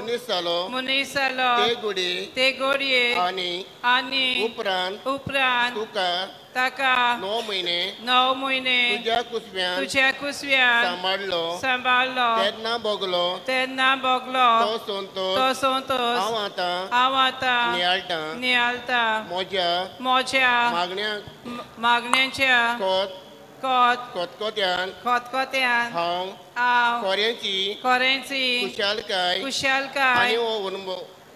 मनीस जालो ते घोडये आनी उपरांत ताका 9 म्हयने तुझ्या कुसव्यान सांबाळलो तेन्ना बोगलो तो संतोष हांव आतां नियाळटा मोज्या मागण्यांच्या खतखत्यान हांव खोरेंची कुशालकाय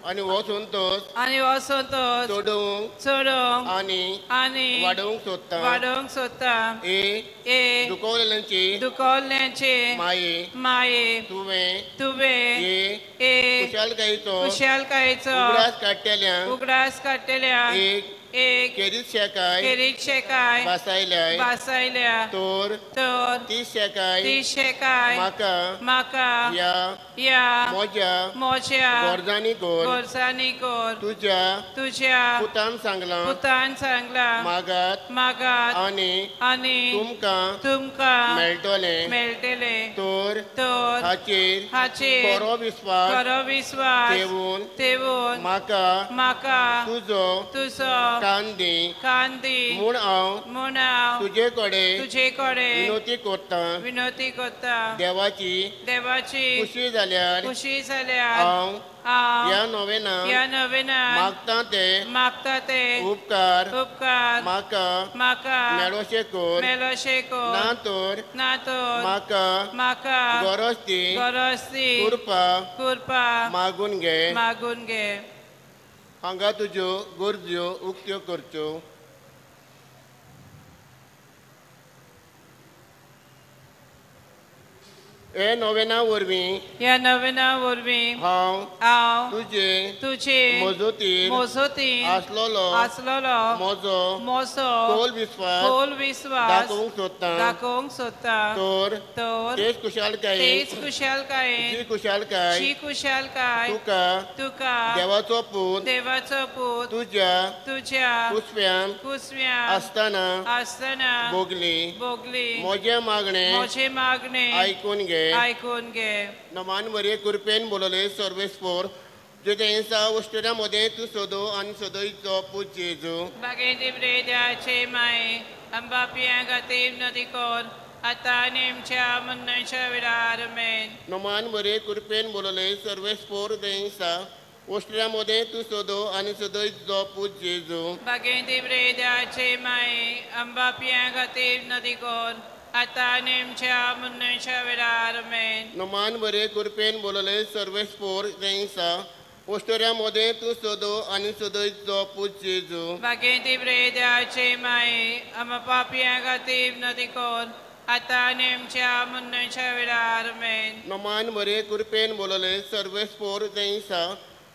आनी हो संतोष चोडोवंक आनी वाडोवंक सोदता दुखोवल्यांचे माये तुवें कुशालकायेचो उगडास काडटल्या एक केरीत शेकाय बासायल्या तोर ती शेकाय म्हाका या मोज्या गोरसांनी कोर तुझ्या पुतान सांगला मागात आनी तुमकां मेळटले तोर हाचेर बरो विस्वास ठेवून म्हाका तुजो कांदी म्हूण हांव तुजे कडेन विनोती कोत्ता देवाची खुशी जाल्यार हांव या नवेना मागता ते उपकार म्हाका मेळोशे कोर ना तोर म्हाका गरज ती कुरपा मागून घे हांगा तुज्यो गरज्यो उक्त्यो करच्यो ह्या नवेना वरवीं हांव तुझे मोजोतीन आसलोलो मोजो खोल विस्वास दाखोवंक सोदता तोर तेच कुशालकाय तुका देवाचो पूत तुझ्या कुसव्यान आसतना बोगली मोजे मागणे ऐकून घे नमान मरे कृपेन बोलले सर्वेस्पोर जेसा उष्ट्यामध्ये तू सोदो आणि सोदोईचो पूज जेजू बागेंदी ब्रेद्याचे माये अंबा पिया गातीव नदी कोर आता नेमच्या मनच्या विरार मेन नमान मरे कृपेन बोलले सर्वेस्पोर देसा उष्ट्यामध्ये तू सोदो आणि सोदोईचो पूज जेजू बागेंदी ब्रेद्याचे माये अंबा पिया गातीव नदी कोर आता नेमच्या मनच्या विरार मेन नमान मरे कृपेन बोलले सर्वेस्पोर देसा उष्ट्यामध्ये तू सोदो आणि सोदोईचो पूज जेजू बागेंदी ब्रेद्याचे माये आम पापिया गातीव नदी कोर आता नेमच्या मनच्या विरार मेन नमान मरे कृपेन बोलले सर्वेस्पोर देसा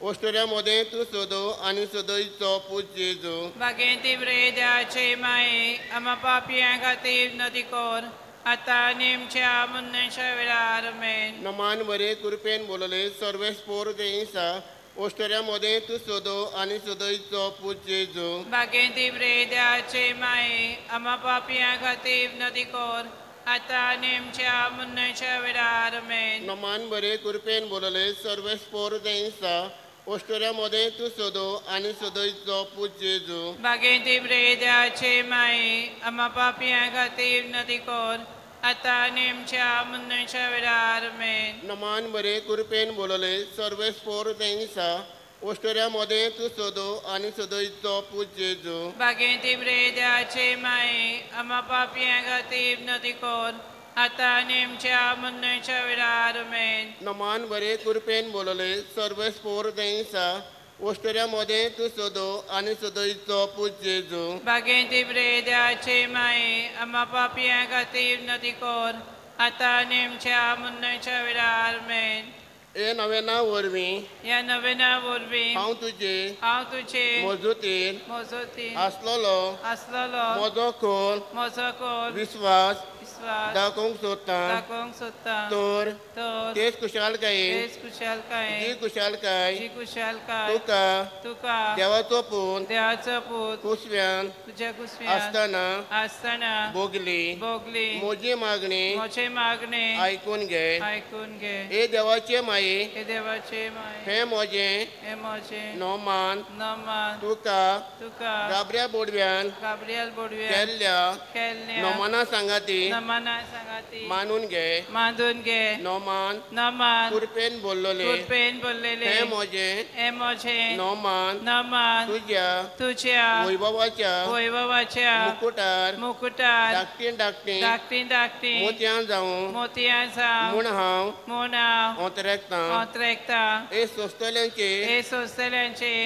उष्ट्यामध्ये तू सोदो आणि सोदोईचो पूज जेजू बागेंदी ब्रेद्याचे माये आम पापिया गातीव नदी कोर आता नेमच्या मनच्या विरार मेन नमान मरे कृपेन बोलले सर्वेस्पोर देसा उष्ट्यामध्ये तू सोदो आणि सोदोईचो पूज जेजू बागेंदी ब्रेद्याचे माये आम पापिया गातीव नदी कोर आता नेमच्या मनच्या विरार मेन नमान मरे कृपेन बोलले सर्वेस्पोर देसा उष्ट्यामध्ये तू सोदो आणि सोदोईचो पूज जेजू बागेंदी ब्रेद्याचे माये आम पापिया गातीव नदी कोर आता नेमच्या मनच्या विरार मेन नमान मरे कृपेन बोलले सर्वेस्पोर देसा उष्ट्यामध्ये तू सोदो आणि सोदोईचो पूज जेजू बागेंदी ब्रेद्याचे माये आम पापिया गातीव नदी कोर आता नेमच्या मनच्या विरार मेन नमान मरे कृपेन बोलले सर्वेस्पोर देसा उष्ट्यामध्ये तू सोदो आणि सोदोईचो पूज जेजू बागेंदी ब्रेद्याचे माये आम पापिया गातीव नदी कोर आता नेमच्या मनच्या विरार मेन या नवेना वरवीं हांव तुझे मोजोतीन आसलोलो मोजो खोल विस्वास दाखोवंक सोदता तर तेच कुशळकाय जी कुशळकाय तुका देवाचो पूत कुसव्यान आसतना भोगली म्हजी मागणी आयकून घे हे देवाचे माये हे मोजे नोमान तुका गाबऱ्या बोडव्यान केल्ल्या नोमाना सांगाती मानून घे नोमान कुरपेन बोललोले हे मोजे नोमान तुझ्या वैभवाच्या मुकुटार धाकटीन मोतयां जावं म्हूण हांव ओंतरेकता हे सोंसतल्यांचे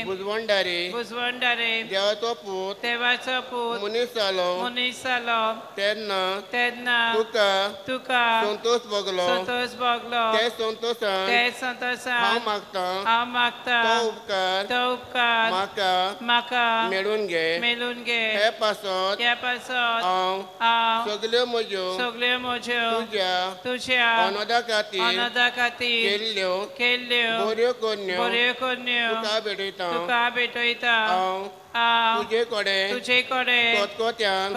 बुजवंडारे देवाचो पूत मनीस जालो तेन्ना तुका संतोष भोगलो ते संतोषान हांव मागता तो उपकार म्हाका मेळून घे हे पासत हांव सगल्यो म्हज्यो तुज्या अनोदा खातीर केल्ल्यो बऱ्यो कोन्यो तुका भेटयता तुझे कडेन कोतकोत्यान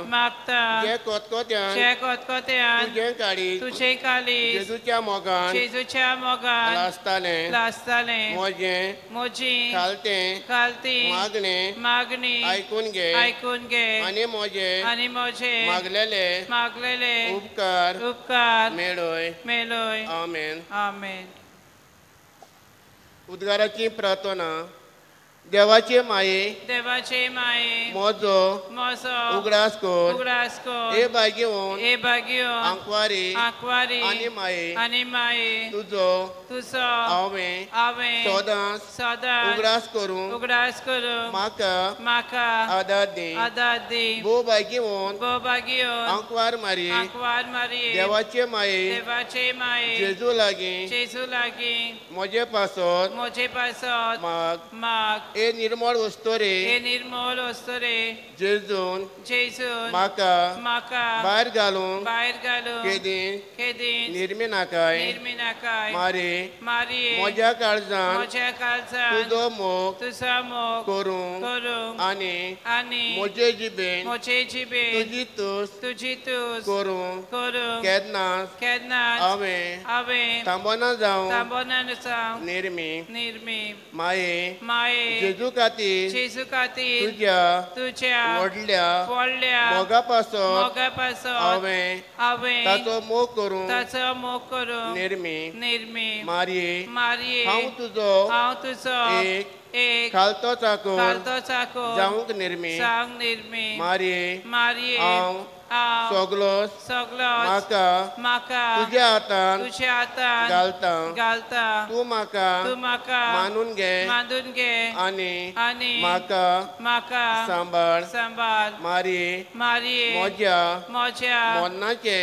मागता जे कोतकोत्यान तुझे काळीज जेजूच्या मोगान लासताले मोजी खालती मागणी आयकून घे आनी मोजे मागलेले उपकार मेळय आमेन. उद्गाराची प्रार्थना. देवाचे माये मोजो उगडास कोर हे भाग्यवन आंकवारी आनी माये तुझो हांवें सदांच उगडास करूं म्हाका आदार दी भो भाग्यवन आंकवार मारी देवाचे माये जेजू लागीं म्हजे पासत माग ए निर्मळ वस्तोरे जेजून म्हाका भायर घालून केदीन निर्मी नाकाय मारी म्हज्या काळजान तुजो मोग करूं आनी म्हजे जिबेन तुजी तूस करूं केन्नाच हांवें थांबोना जावं निर्मी माये जेजू खातीर तुज्या व्हडल्या मोगा पासत हांवें ताचो मोग करूं निर्मी मारये हांव तुजो एक खालतो चाको जावंक निर्मी मारये हांव सगलो म्हाका तुज्या हातान घालता तूं म्हाका मानून घे आनी म्हाका सांबाळ मारये म्हज्या मोरणाचे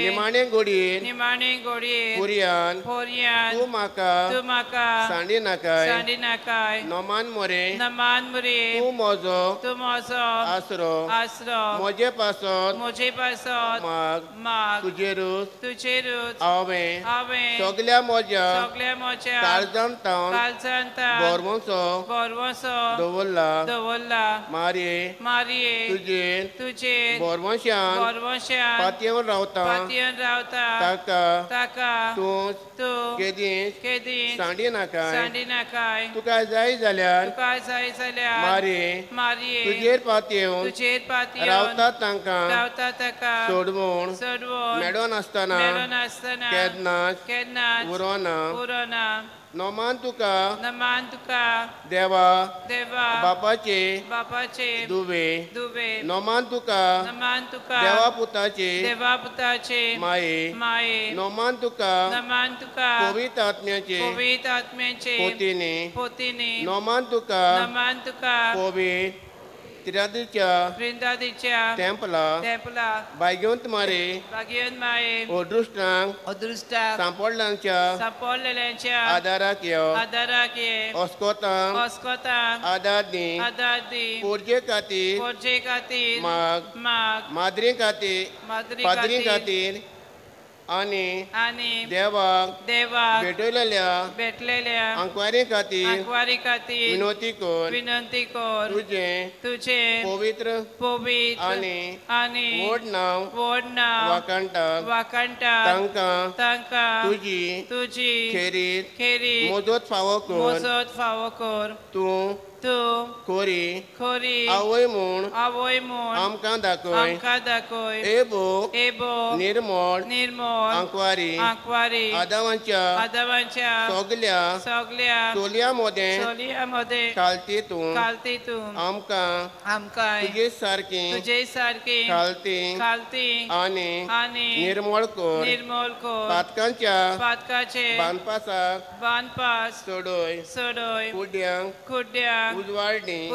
निमाणे घोडयेर पुरयान तूं म्हाका सांडी नाकाय नोमान मोरे तूं म्हजो आसरो म्हजे पासत माग तुजेरूच हांवें सगल्या म्हज्या काळजांत बोरवोसो दवरला मारये तुजेर बोरवोश्यान पातयेवन रावता ताका तूं केदीन सांडी नाकाय तुका जाय जाल्यार मारये तुजेर पातयेवन रावतात तांकां सोडवून मेडोन आसतना केन्नाच उरोना नोमान तुका देवा बापाचे दुवे नोमान तुका देवा पुताचे माये नोमान तुका पवित्र आत्म्याचे पोतिनी नोमान तुका पवित्र Trindadicha Templa Bagiont Mare Odrustang Sampollancha Adarakyo Oskotang Adadi Purje Kati Mag Madrin Kati आणि देवाक भेटलेल्या अंकवारी खातीर विनंती कर तुझे पवित्र आणि व्हड नांव वाकणटा तांका तुझी खेरीत मोजत फावो कर तू खोरी आवय म्हूण आमकां दाखय एबो निर्मळ अंकवारी आदावांच्या सगल्या चोलया मदें खालती तूं आमकां तुजे सारकी खालती आनी निर्मळ कर पातकांचे बांदपास सोडय कुड्यांक उजवाडी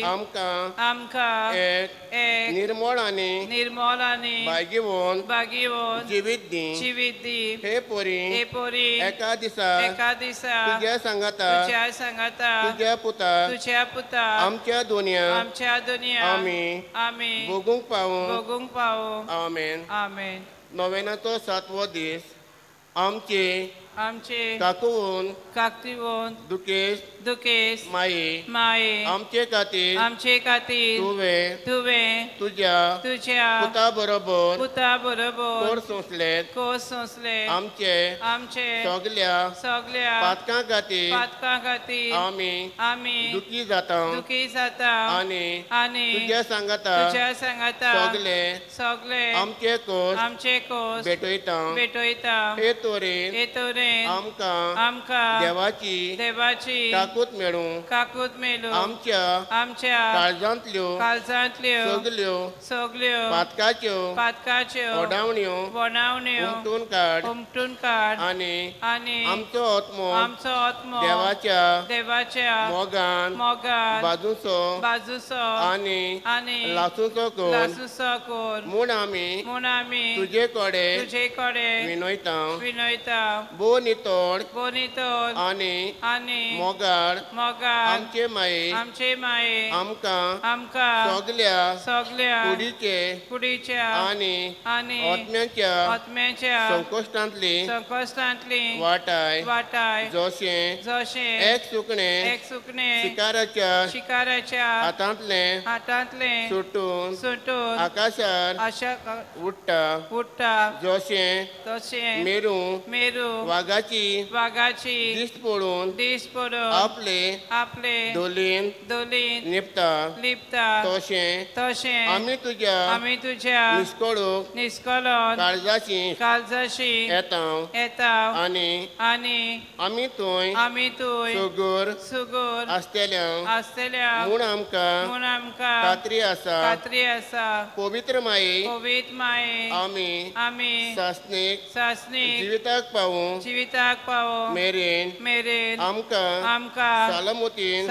आमकां एक निर्मळ आनी बागीवोन जिवीत दी हे पोरी एका दिसा तुझ्या सांगाता तुझ्या पुता आमच्या दुनिया आमी भोगूंक पावो आमेन नोवेनाचो 7वो दीस आमचे काकतीवोन दुकेश माये आमचे खातीर तुवें तुझ्या पुता बरोबर कोस सोंसले आमचे सगल्या पातकां खातीर आमी दुखी जाता आनी तुझ्या सांगाता सगले आमचे कोस भेटयता हे तोरेन आमकां देवाची काकूत मेळूं आमच्या काळजांतल्यो पातकाच्यो ओडावण्यो उमटून काड आनी आमचो आत्मो देवाच्या मोगान बाजूचो आनी लासूचो कोर म्हूण आमी तुजे कडेन विनयता बो नितोड आनी मोगाड आमचे माये आमकां सगल्या कुडीच्या आनी आत्म्याच्या संकश्टांतली वाटाय जशें एक सुकणे शिकाराच्या हातांतले सुटून आकाशार उडटा जशें मेरू वागाची दिस पडून आपले दोलीन लिपता तशें आमी तुज्या निस्कळोन काळजाशी येता आनी आमी थंय सुगूर आसतल्या म्हूण आमकां खात्री आसा पवित्र माये आमी सासणीक जिविताक पावूं मेरेन आमकां सालामतीन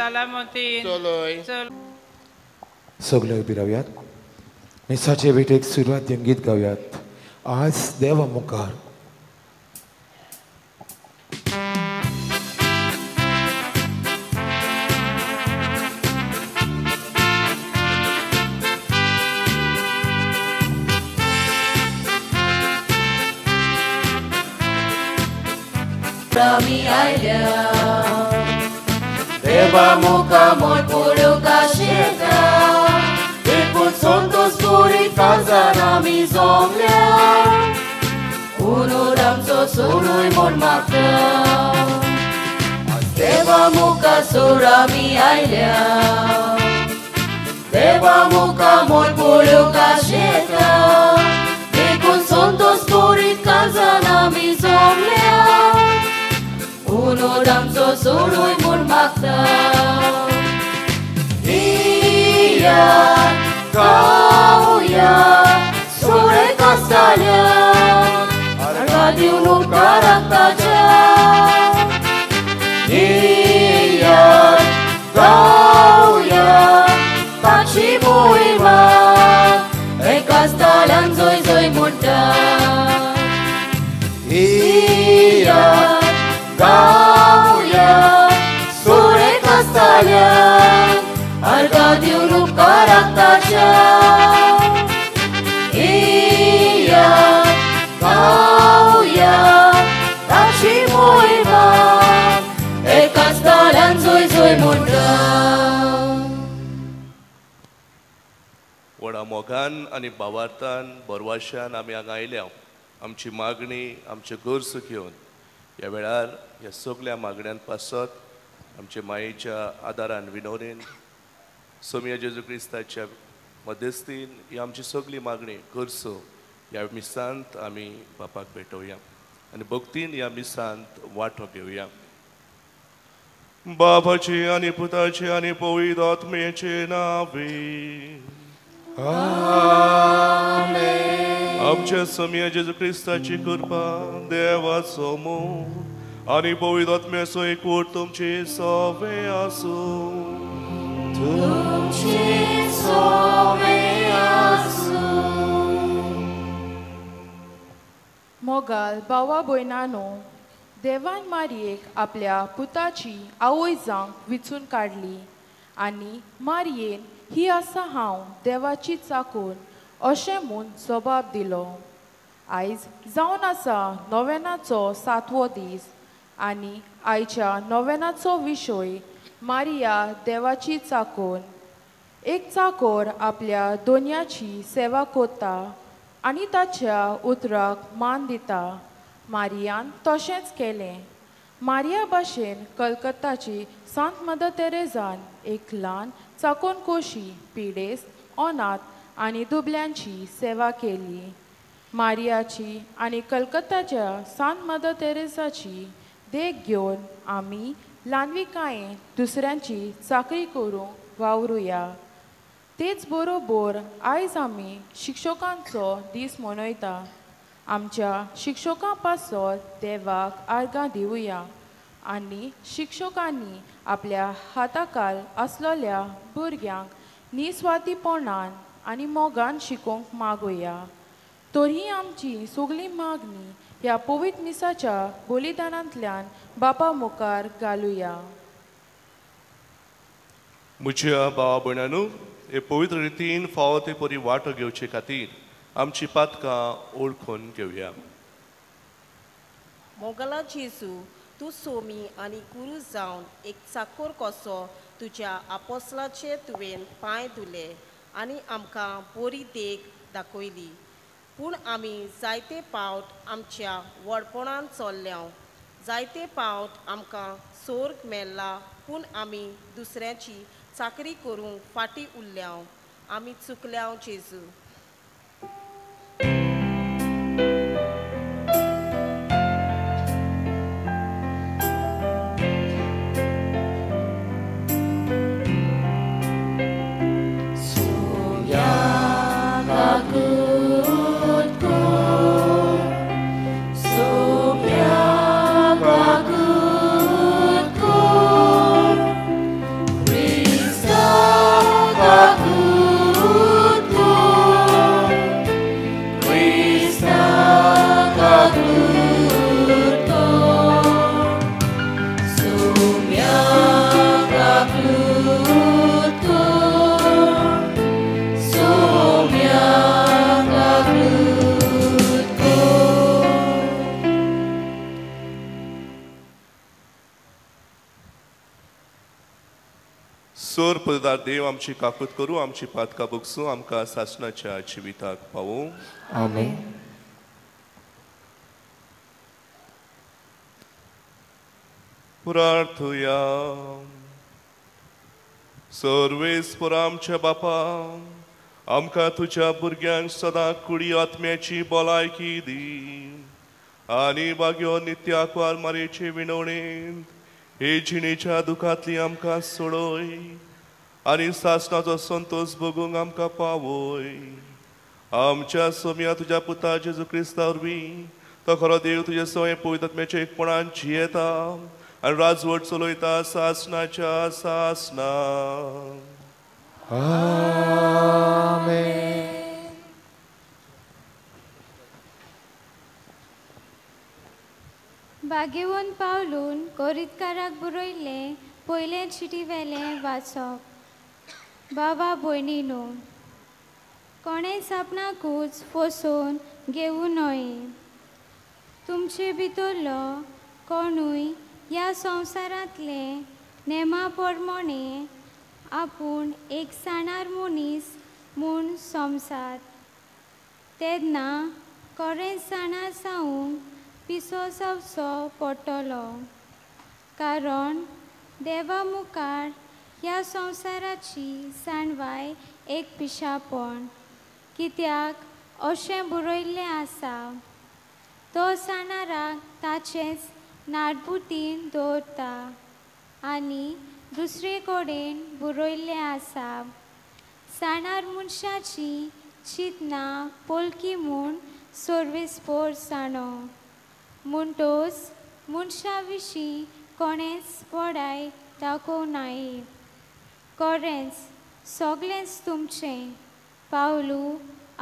चलोय सगळे उबी रावयात मिसाचे भेटेक सुरवात गीत गावयात आज देवा मुखार Rami ailha Deva muka mor puro kasheta Dekut sontos puri kaza nami zomlia Unuram so surui mon makta Deva muka surami ailha Deva muka mor puro kasheta Dekut sontos puri kaza nami zomlia Unuram so surui mun makta Iya kauya sore kastalya Argadiu nu karaktaja Iya kauya मोगान आनी भावार्थान बरवाशान आमी हांगा आयल्या आमची मागणी आमचे गरजो घेवन ह्या वेळार ह्या सगळ्या मागण्यांत पासत आमच्या मायेच्या आदारान विनवणेन सोमिया जेजू क्रिस्ताच्या मध्यस्थीन ही आमची सगळी मागणी गरजो ह्या मिसांत आमी बापाक भेटोवया आनी भक्तीन ह्या मिसांत वांटो घेवया. बापाचे आनी पुताचे आनी पवित्र आत्म्याचे नावे आमच्या सोमिया जेजू क्रिस्ताची कृपा देवाचो मोग आनी पवित्र आत्म्याचो एकवट तुमचे सवे आसूं. मोगाल भावा भयणानो, देवान मारयेक आपल्या पुताची आवय जावंक विचून काडली आनी मारयेन ही आसा हांव देवाची चाकून अशें म्हूण जबाब दिलो. आयज जावन आसा नोवेनाचो 7वो दीस आनी आयच्या नोवेनाचो विशय मारिया देवाची चाकोन. एक चाकोर आपल्या दोनयाची सेवा कोत्ता आनी ताच्या उतराक मान दिता. मारियान तशेंच केलें. मारिया भाशेन कलकत्ताची सांत मदर तेरेजान एक ल्हान चाकोन कोशी पिडेस्त, अनाथ आनी दुबल्यांची सेवा केली. मारियाची आनी कलकत्ताच्या सांत मदर तेरेसाची देख घेवन आमी ल्हानविकायेन दुसऱ्यांची चाकरी करूंक वावरुया. तेच बरोबर आयज आमी शिक्षकांचो दीस मनयता. आमच्या शिक्षकां पासत देवाक आर्गां दिवया आनी शिक्षकांनी आपल्या हाताखाल आसलेल्या भुरग्यांक निस्वार्थीपणान आनी मोगान शिकोवंक मागुया. तरी आमची सगळी मागणी ह्या पवित्र मिसाच्या बलिदानांतल्यान बापा मुखार घालुया. म्हज्या भावा भयणांनो, हे पवित्र रितीन फावो ते परी वांटो घेवचे खातीर आमची पातकां ओळखून घेवया. मोगला जेजू, तूं सोमी आनी गुरू जावन एक चाकोर कसो तुज्या आपोस्लाचे तुवें पांय धुले आनी आमकां बरी देख दाखयली. पूण आमी जायते फावट आमच्या व्हडपणान चल्ल्या. जायते फावट आमकां सोर्ग मेळ्ळा पूण आमी दुसऱ्याची चाकरी करूंक फाटीं उरल्या. आमी चुकल्या जेजू. सोर पदार देव आमची काकूत करूं, आमची पातकां भोगसूं, आमकां सासणाच्या जिविताक पावूं. आमेन. प्रार्थुया. सर्वेस्पर आमच्या बापा, आमकां तुज्या भुरग्यांक सदां कुडी आत्म्याची भलायकी दी आनी भाग्यो नित्य आंकवार मारेचे विणवणेंत हे जिणेच्या दुखांतली आमकां सोडोय आनी सासणाचो संतोष भोगूंक आमकां पावय. आमच्या सोम्या तुज्या पुता जेजू क्रिस्ता वरवीं तो खरो देव तुजे सवय पवित्र आत्म्याच्या एकपणान जियेता आनी राजवट चलयता सासणाच्या सासणा. आमेन. बागेवन पावलून कोरीतकाराक बरयले पयले चिटी वेले वाचप. बाबा भयणीनो, कोणें सपनाकूच फसोवन घेवूं नये. तुमचे भितरलो कोणूय ह्या संवसारांतले नेमा प्रमाणे आपूण एक साणार मनीस म्हूण समजात. तेन्ना कोरेसाणा सावन पिसो जावचो पडटलो, कारण देवा मुखार ह्या संवसाराची जाणवाय एक पिशापण. कित्याक अशें बरयल्लें आसा, तो साणाराक ताचेच नाटबुतीन दवरता. आनी दुसरे कडेन बरयल्लें आसा, साणार मनशाची चिंतना पोलकी म्हूण सोर्वेस्पोर साणो. म्हणटोच मनशा विशीं कोणेंच पडाय दाखोवनाये. कोरेंच सगळेंच तुमचें, पावलू,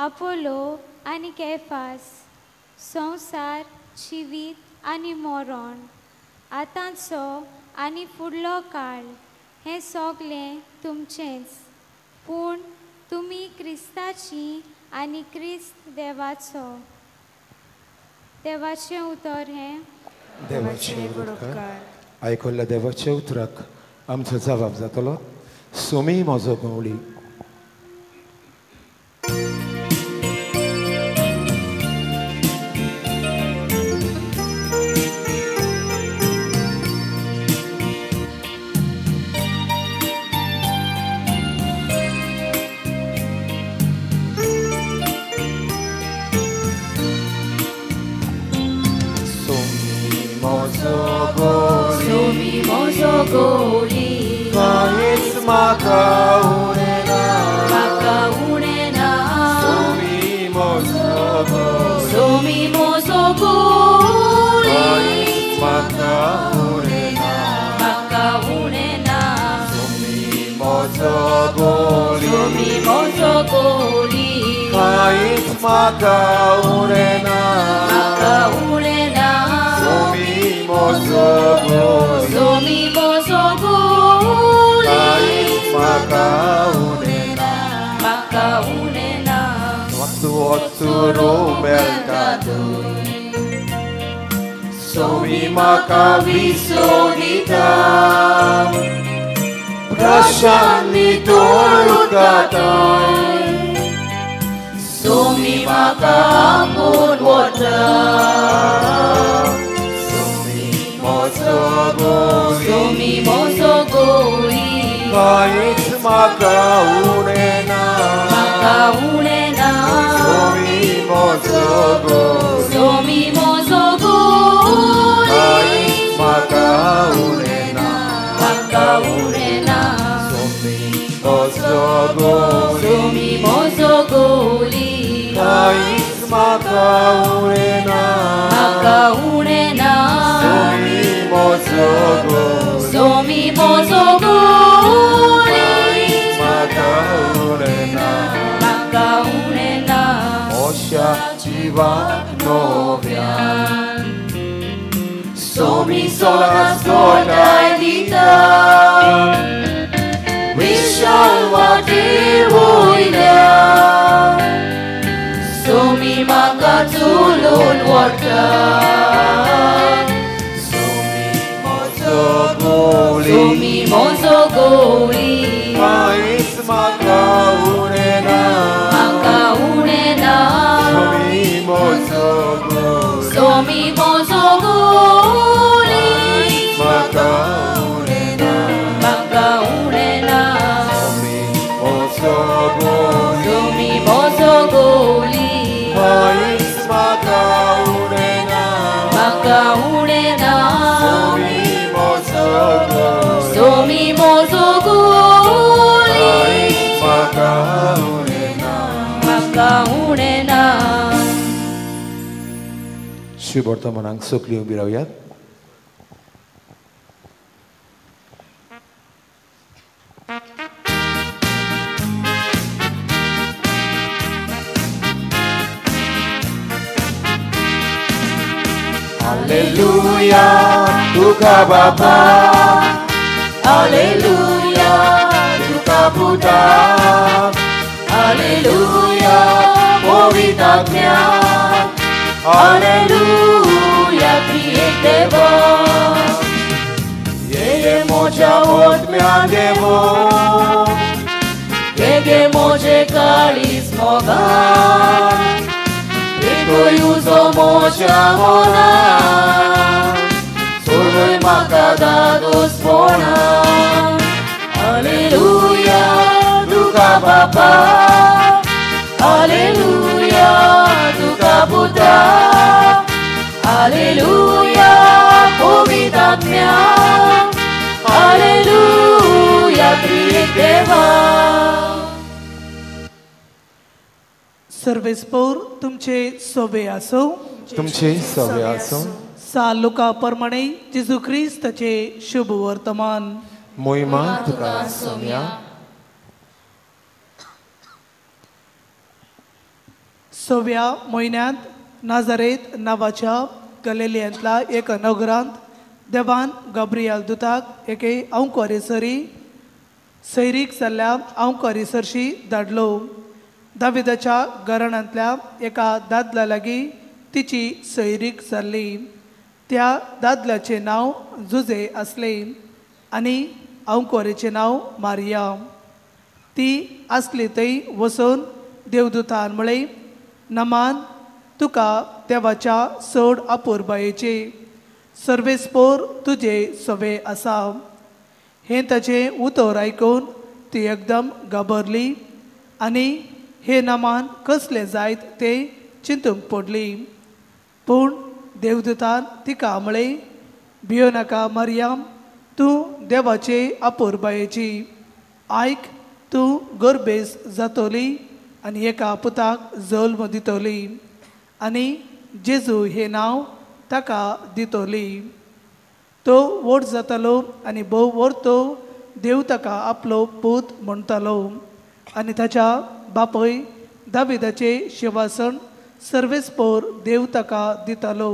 आपोलो आनी केफास, संवसार, जिवीत आनी मरण, आतांचो आनी फुडलो काळ, हें सगळें तुमचेंच. पूण तुमी क्रिस्ताची आनी क्रिस्त देवाचो. देवाचें उतर हें देवाचे उतर. आयकल्ल्या देवाच्या उतराक आमचो जबाब जातलो, सोमी म्हजो गवळी. Goli, Kanis maka unena, somi mozo goli, Kanis maka unena, somi mozo goli, Kanis maka unena, somi mozo goli, Waktu berkata, somi maka visodita, prashani turut kata, somi maka ampun wada, somi mozo goli, kait maka unena, Somi mozo goli, kait maka unena, somi mozo goli, kait maka unena, somi mozo goli, maka unena, Osha Jiva Novian, somi sola sola edita, Vishalva Devoida, somi maka tulun wata, somi mozo goli, kait maka unena, somi mozo goli, maka unena, somi mozo goli, kait maka unena, somi mozo goli, maka unena. Shubhartamanang Sukliung Birawiyat. Alleluia, Tuka Bapa, Alleluia, Tuka Putra, Alleluia, Povitagnya, Alleluia, Triedeva, Yeye moja odmya devo, Yege moje kar mogar Ecoi uso mocia mona Solo म्हाका दादोस बोना Alleluia तुका बापा Alleluia तुका पुता Alleluia पवितात्म्या Alleluia त्रिएक देवा सर्वेस्पोर तुमचे सोबे असो तुमचे सवे असो सा लुका प्रमाणे जेजू ख्रिस्ताचे शुभ वर्तमान मोहिमा तुका सोम्या सोव्या म्हयन्यांत नाझारेत नांवाच्या गलिलियांतल्या एका नगरांत देवान गब्रियल दुताक एके अंकोरेसरी सैरीक जाल्ल्या अंकोरेसरशी धाडलो दाविदाच्या घराण्यांतल्या एका दादल्या लागीं तिची सैरीक जाल्ली त्या दादल्याचे नांव जुजे आसले आनी अंकोरेचें नांव मारिया ती आसली थंय वचून देवदूतान म्हळें नमान तुका देवाच्या चड अपुरबायेचे सर्वेस्पोर तुजे सवे आसा हें ताचें उतर आयकून ती एकदम घाबरली आनी हे नमान कसले जायत तें चिंतूंक पडली पूण देवदूतान तिका म्हळें भियो नाका मारियाम तूं देवाचे अपुरबायेची आयक तूं गर्भेस जातोली आनी एका पुताक जल्म दितोली आनी जेजू हे नांव ताका दितोली तो व्हड जातालो आनी भोव वर्तो देव ताका आपलो पूत म्हणटालो आनी ताच्या बापूय दाविदाचे शिवासन सर्वेस्पोर देव ताका दितालो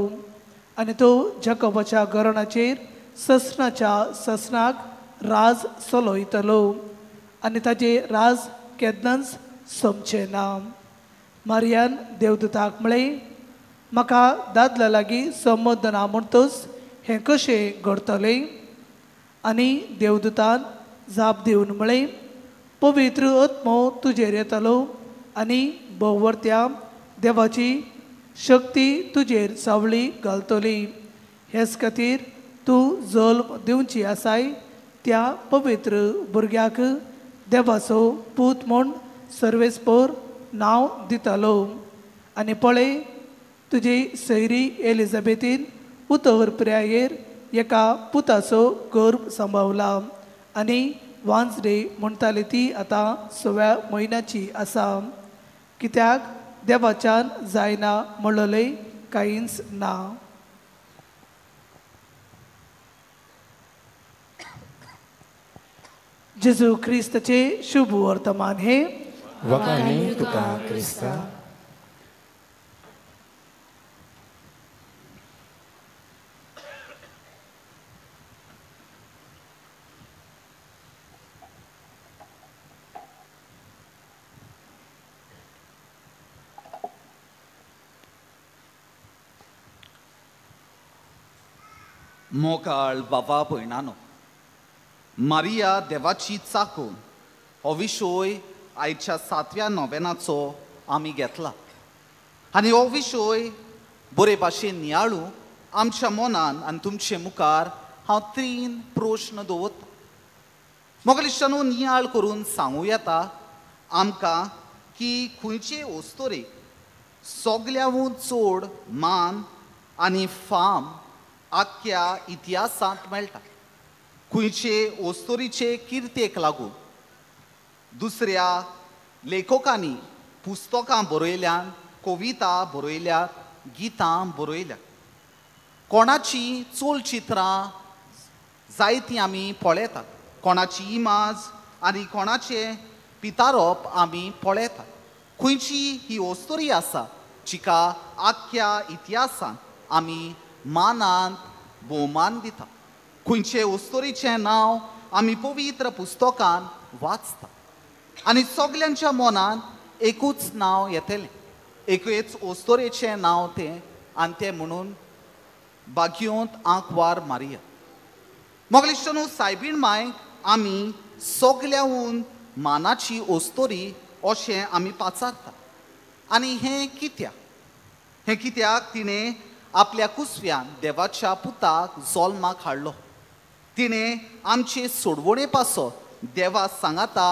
आनी तो जाकोबाच्या घराण्याचेर ससनाच्या ससनाक राज चलयतलो आनी ताचे राज केन्नाच सोंपचें ना मारियान देवदूताक म्हळें म्हाका दादल्या लागीं संबंद ना म्हणटच हें कशें घडतलें आनी देवदूतान जाप दिवन म्हळें पवित्र आत्मो तुजेर येतलो आनी भोववर्त्या देवाची शक्ती तुजेर सावळी घालतली हेच खातीर तूं जल्म दिवची आसाय त्या पवित्र भुरग्याक देवाचो पूत म्हूण सर्वेस्पोर नांव दितलो आनी पळय तुजी सैरी एलिझाबेथीन उतर पिरायेर एका पुताचो गर्भ सांबाळला आनी वांजडे म्हणटाली ती आतां 6व्या म्हयन्याची आसा कित्याक देवाच्यान जायना म्हणलें कांयच ना जेजू ख्रिस्ताचे शुभ वर्तमान हे वखाणी तुका क्रिस्ता मोकाळ बाबा भयणानो मारिया देवाची चाकून हो विशय आयच्या 7व्या नोवेनाचो आमी घेतला आनी हो विशय बरे भाशेन नियाळू आमच्या मनान आनी तुमचे मुखार हांव 3 प्रश्न दवरता म्हाका दिसता नियाळ करून सांगूं येता आमकां की खंयचे वस्तोरेक सगल्याहून चड मान आनी फाम आख्या इतिहासांत मेळटा खंयचे वस्तोरीचे किर्तेक लागून दुसऱ्या लेखकांनी पुस्तकां बरयल्यान कविता बरयल्यात गितां बरयल्यात कोणाची चलचित्रां जायतीं आमी पळयतात कोणाची इमाज आनी कोणाचे पितारप आमी पळयतात खंयची ही वस्तोरी आसा जिका आख्या इतिहासांत आमी मानांत भोवमान दिता खंयचे वस्तोरीचें नांव आमी पवित्र पुस्तकान वाचता आनी सगल्यांच्या मनान एकूच नांव येतलें एकूच वस्तोरेचें नांव तें आनी तें म्हणून बाग्योंत आंकवार मारिया म्हाका दिसता सायबीण मांयक आमी सगल्याहून मानाची वस्तोरी अशें आमी पाचारता आनी हें कित्याक तिणें आपल्या कुसव्यान देवाच्या पुताक जल्माक हाडलो. तिणें आमचे सोडवणे पासो देवा सांगाता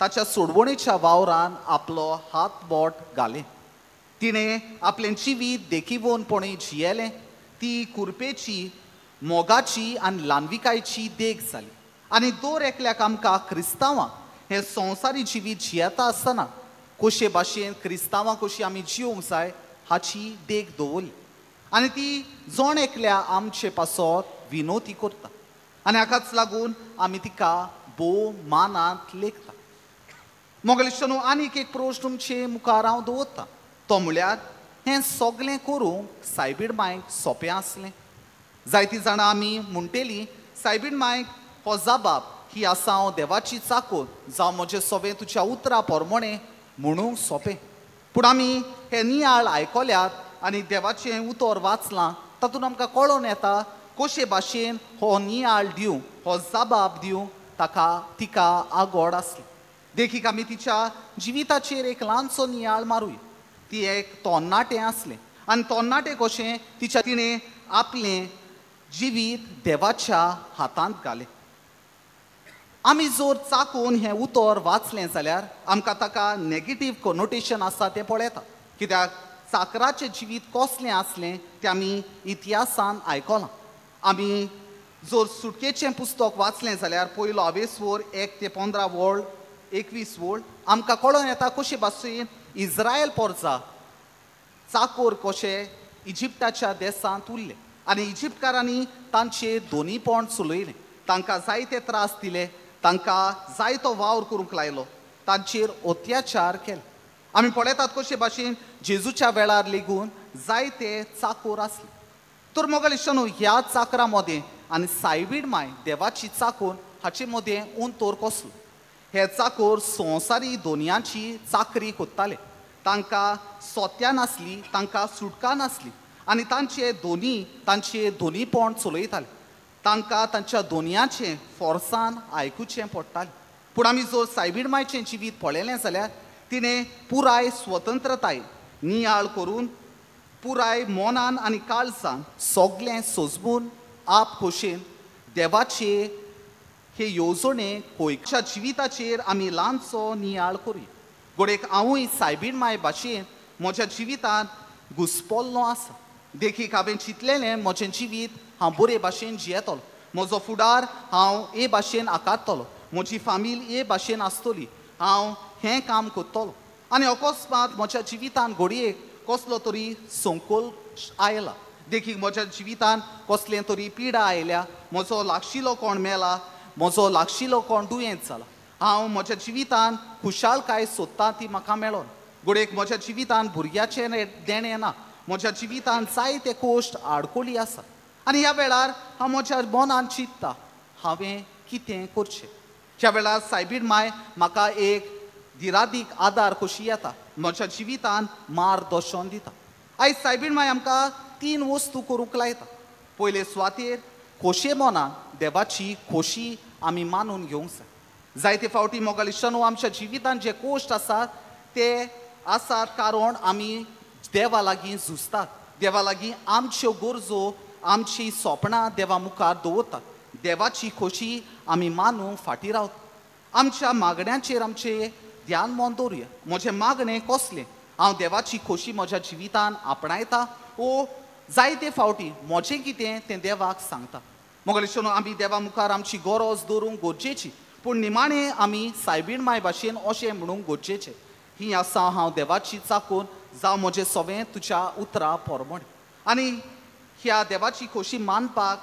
ताच्या सोडवणेच्या वावरान आपलो हात बोट घालें. तिणें आपलें जिवीत देखीवनपणी जियेलें. ती कुरपेची, मोगाची आनी ल्हानविकायची देख जाली. आनी दर एकल्याक आमकां क्रिस्तांवांक हें संवसारी जिवीत जियेता आसतना कशे भाशेन क्रिस्तांवां कशी आमी जिवंक जाय हाची देख दवरली. आनी ती जोण एकल्या आमचे पासत विनोती करता. आनी हाकाच लागून आमी तिका भोव मानांत लेखता. मोगलेश्वरू आनीक एक प्रश्न तुमचे मुखार हांव दवरतां. तो म्हळ्यार हें सगळें करूंक सायबीण मांयक सोंपें आसलें. जायतीं जाणां आमी म्हणटेलीं सायबीण मांयक हो जाबाब ही आसा हांव देवाची चाकोर जावं म्हजें सवें तुज्या उतरां पोरमोणें म्हणूंक सोंपें. पूण आमी हे नियाळ आयकल्यात आनी देवाचें उतर वाचलां तातूंत आमकां कळोन येता कशे भाशेन हो नियाळ दिवंक, हो जाबाब दिवंक तिका आगोड आसली. देखीक आमी तिच्या जिविताचेर एक ल्हानसो नियाळ मारूय. ती एक तरणाटें आसलें आनी तरणाटें कशें तिणें आपलें जिवीत देवाच्या हातांत घालें. आमी जर चाकून हें उतर वाचलें जाल्यार आमकां ताका नॅगेटीव कॉनोटेशन आसा तें पळयता. कित्याक चाकराचें जिवीत कसलें आसलें तें आमी इतिहासान आयकलां. आमी जर सुटकेचें पुस्तक वाचलें जाल्यार पयलो आवेसवर 1 ते 15 वळ 21 वळ आमकां कळोन येता कशे भाशेन इस्रायल पोरजा चाकोर कशे इजिप्टाच्या देशांत उरले आनी इजिप्तकारांनी तांचे दोनीपण चलयलें. तांकां जायते त्रास दिले, तांकां जायतो वावर करूंक लायलो, तांचेर अत्याचार केले. आमी पळयतात कशे भाशेन जेजूच्या वेळार लेगून जायते चाकोर आसले. तर मोगलेश्वरू ह्या चाकरा मदें आनी सायबीण मांय देवाची चाकोर हाचे मदें अंतर कसलो. हे चाकोर संवसारी दोनयांची चाकरी कोत्ताले. तांकां सोत्या नासली, तांकां सुटका नासली आनी तांचे दोनीपण चलयताले. तांकां तांच्या दोनयांचें फोर्सान आयकुचें पडटालें. पूण आमी जर सायबीण मांयचें जिवीत पळयलें जाल्यार तिणें पुराय स्वतंत्रताय नियाळ करून पुराय मोनान आनी काळजान सगळें सोजमून आप खोशेन देवाचे हे येवजणे कोयच्या जिविताचेर आमी ल्हानसो नियाळ करूया. गोडेक हांवूय सायबीण मांय भाशेन म्हज्या जिवितांत घुस्पल्लो आसा. देखीक हांवें चिंतलेलें म्हजें जिवीत हांव बरे भाशेन जियेतलो, म्हजो फुडार हांव हे भाशेन आकारतलो, म्हजी फामील हे भाशेन आसतली, हांव हें काम करतलो. आनी अकस्मात म्हज्या जिवितांत घडयेक कसलो तरी संकोच आयला. देखीक म्हज्या जिवितांत कसलें तरी पिडा आयल्या, म्हजो लागशिल्लो कोण मेला, म्हजो लागशिल्लो कोण दुयेंत जाला. हांव म्हज्या जिवितांत खुशालकाय सोदतां ती म्हाका मेळोन. घडयेक म्हज्या जिवितांत भुरग्याचें देणें ना, म्हज्या जिवितांत जायते कोश्ट आडकोळी आसा. आनी ह्या वेळार हांव म्हज्या मनान चिंतता हांवें कितें करचें. ह्या वेळार सायबीण मांय म्हाका एक धिरादीक आदार कशी येता, म्हज्या जिवितांत मार्गदर्शन दिता. आयज सायबीण मांय आमकां 3 वस्तू करूंक लायता. पयले सुवातेर खोशे मनान देवाची खोशी आमी मानून घेवंक जाय. जायते फावटी मोगलेश्वरू आमच्या जिवितांत जे कोश्ट आसात ते आसात कारण आमी देवा लागीं झुजतात, देवा लागीं आमच्यो गरजो, आमची स्वप्नां देवा मुखार दवरतात. देवाची खोशी आमी मानूंक फाटीं रावतात. आमच्या मागण्यांचेर आमचें ध्यान मन दवरुया. म्हजें मागणें कसलें, हांव देवाची खोशी म्हज्या जिवितांत आपणायता वो जायते फावटी म्हजें कितें तें देवाक सांगता. मोगलेश्वरू आमी देवा मुखार आमची गरज दवरूंक गरजेची, पूण निमाणें आमी सायबीण मांय भाशेन अशें म्हणूंक गरजेचें ही आसा हांव देवाची चाकोर जावं म्हजें सवें तुज्या उतरां पोरमोण. आनी ह्या देवाची खोशी मानपाक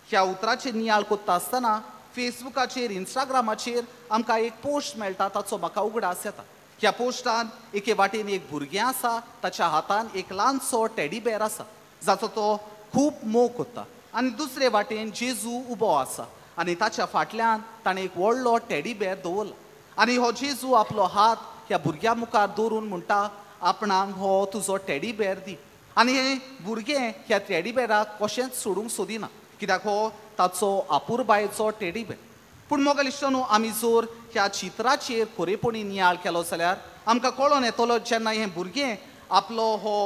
ह्या उतराचेर नियाळ कोत्ता आसतना फेसबुकाचेर इंस्टाग्रामाचेर आमकां एक पोस्ट मेळटा, ताचो म्हाका उगडास येता. ह्या पोस्टान एके वाटेन एक भुरगें आसा, ताच्या हातान एक ल्हानसो टेडी बेर आसा जाचो तो खूब मोग कोत्ता. आनी दुसरे वाटेन जेजू उबो आसा आनी ताच्या फाटल्यान ताणें एक व्हडलो टेडी बेर दवरला. आनी हो जेजू आपलो हात ह्या भुरग्या मुखार दवरून म्हणटा आपणाक हो तुजो टेडी बेर दी. आनी हें भुरगें ह्या टेडी बेराक कशेंच सोडूंक सोदिना, कित्याक हो ताचो आपुरबायेचो टेडी बेर. पूण मोगलेश्वरू आमी जर ह्या चित्राचेर खरेपणी नियाळ केलो जाल्यार आमकां कळोन येतलो जेन्ना हें भुरगें आपलो हो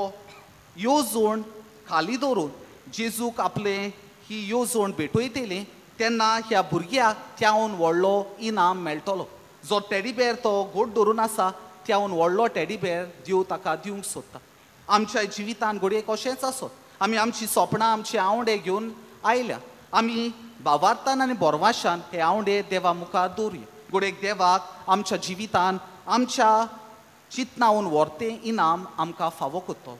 येवजण खाली दवरून जेजूक आपलें ही येवजण भेटयतली तेन्ना ह्या भुरग्याक त्याहून व्हडलो इनाम मेळटलो. जो टेडीबेर तो गोड धरून आसा त्याहून व्हडलो टेडीबेर देव ताका दिवंक सोदता. आमच्या जिवितांत घडये कशेंच आसत, आमी आमची सपनां आमचे आवडे घेवन आयल्या. आमी भावार्थान आनी बोरवाशान हे आवडे देवा मुखार दवरुया. घडयेक देवाक आमच्या जिवितांत आमच्या चिंतनावून व्हरतें इनाम आमकां फावो करतलो.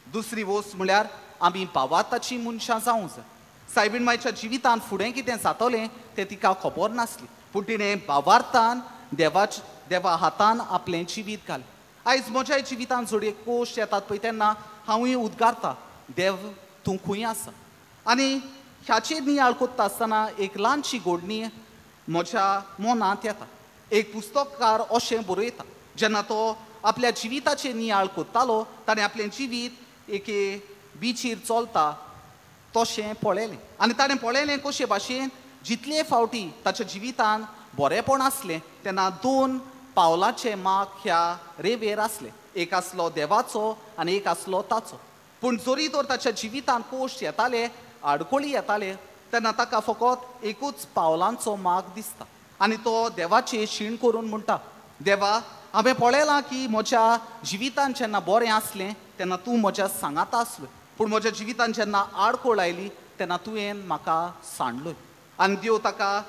दुसरी वस्त म्हळ्यार आमी भावार्थाची मनशां जावंक जाय. सायबीण मायच्या जिवितांत फुडें कितें जातलें तें तिका खबर नासली, पूण तिणें भावार्थान देवा हातान आपलें जिवीत घालें. आयज म्हज्या जिवितांत जोडये कोश्ट येतात पळय तेन्ना हांवूय उद्गारता, देव तूं खंय आसा. आनी ह्याचेर नियाळ कोत्ता आसतना एक ल्हानशी घडणी म्हज्या मनांत येता. एक पुस्तककार अशें बरयता, जेन्ना तो आपल्या जिविताचेर नियाळ कोत्तालो ताणें आपलें जिवीत एके बिचीर चलता तशें पळयलें. आनी ताणें पळयलें कशे भाशेन जितले फावटी ताच्या जिवितांत बरेंपण आसलें तेन्ना 2 पावलांचे माग ह्या रेवेर आसले. एक आसलो देवाचो आनी एक आसलो ताचो. पूण जोरी तर ताच्या जिवितांत कोश्ट येताले, आडखळी येताले तेन्ना ताका फकत एकूच पावलांचो माग दिसता. आनी तो देवाचे शीण करून म्हणटा, देवा हांवें पळयलां की म्हज्या जिवितांत जेन्ना बरें आसलें तेन्ना तूं म्हज्या सांगाता आसलो, पूण म्हज्या जिवितांत जेन्ना आडखळ आयली तेन्ना तुवें म्हाका सांडलोय. आनी देव ताका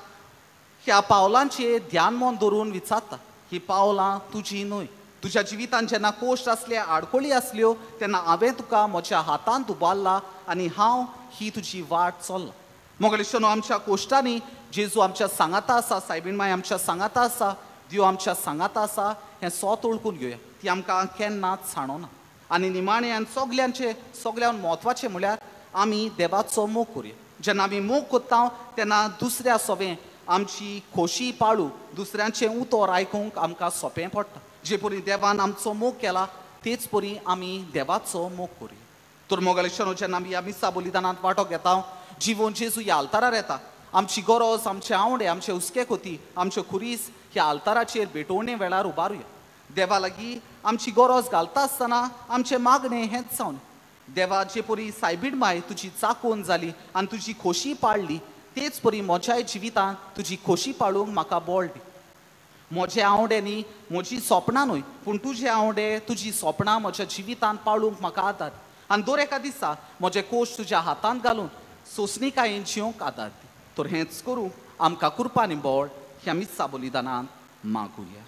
ह्या पावलांचेर ध्यान मन धरून विचारता, ही पावलां तुजी न्हय. तुज्या जिवितांत जेन्ना कोश्ट आसले, आडखळी आसल्यो तेन्ना हांवें तुका म्हज्या हातांत उबारला आनी हांव ही तुजी वाट चल्लां. मोगलेशनो आमच्या कोश्टांनी जेजू आमच्या सांगाता आसा, सायबीण माय आमच्या सांगाता आसा, देव आमच्या सांगाता आसा हें सोत ओळखून घेवया. ती आमकां केन्नाच सांडोना. आनी निमाणें आनी सगळ्यान म्हत्वाचें म्हळ्यार आमी देवाचो मोग करुया. जेन्ना आमी मोग कोत्ता तेन्ना दुसऱ्या सोबें आमची खोशी पाळू, दुसऱ्यांचें उतर आयकूंक आमकां सोंपें पडटा. जे परी देवान आमचो मोग केला तेच परी आमी देवाचो मोग करुया. तर मोगलेशनो जेन्ना आमी ह्या मिसा बलिदानांत वांटो घेता, जिवन जेजू ह्या आल्तारार येता, आमची गरज, आमचे आवडे, आमचे हुस्के कोती, आमचे खुरीस ह्या आल्ताराचेर भेटोवणे वेळार उबारुया. देवा लागीं आमची गरज घालता आसतना आमचें मागणें हेंच जावन, देवा जे परी सायबीण माय तुजी चाकोन जाली आनी तुजी खोशी पाळली तेच परी म्हज्याय जिवितांत तुजी खोशी पाळूंक म्हाका बळ दी. म्हजे आवडे न्ही, म्हजी सपनां न्हय, पूण तुजे आवडे, तुजी सपनां म्हज्या जिवितांत पाळूंक म्हाका आदार. आनी दर एका दिसा म्हजे कोश्ट तुज्या हातांत घालून सोंसणीकायेन जिवंक आदार दी. तर हेंच करूंक आमकां कृपा आनी बळ ह्या मिसा बलिदानांत मागुया.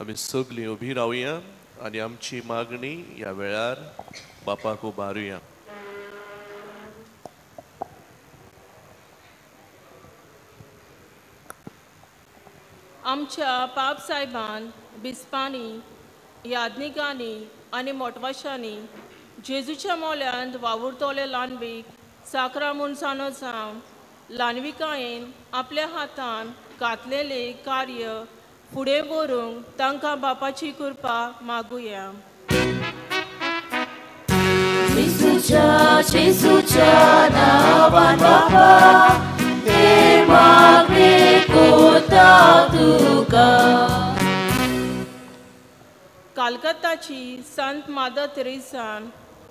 आमी सगळीं उबी रावया आनी आमची मागणी ह्या वेळार बापाक उबारुया. आमच्या पाप साहेबान बिस्पांनी, यादनिकांनी आनी मोटवाशांनी जेजूच्या मोल्यांत वावुरतले ल्हानवीक साकरा मुनसानो जावन ल्हानविकायेन आपल्या हातान घातलेले कार्य फुडें व्हरूंक तांकां बापाची कृपा मागुया. जेजूच्या नांवान बापा हे मागणे कोता तुका. कालकत्ताची संत मादर तेरेसान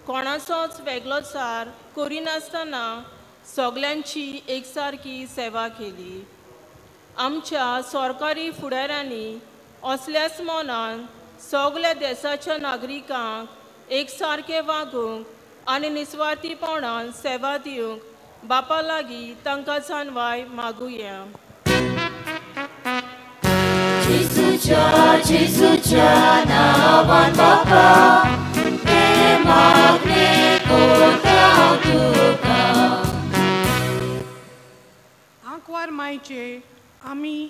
कोणाचोच वेगळोचार करिनासतना सगल्यांची एकसारकी सेवा केली. आमच्या सरकारी फुडाऱ्यांनी असल्याच मोनान सगल्या देशाच्या नागरिकांक एकसारके वागूंक आनी निस्वार्थीपणान सेवा दिवंक बापा लागीं तांकां जाणवाय मागुया. जेजूच्या नांवान बापा हे मागणे कोता तुका. आंकवार मायचे आमी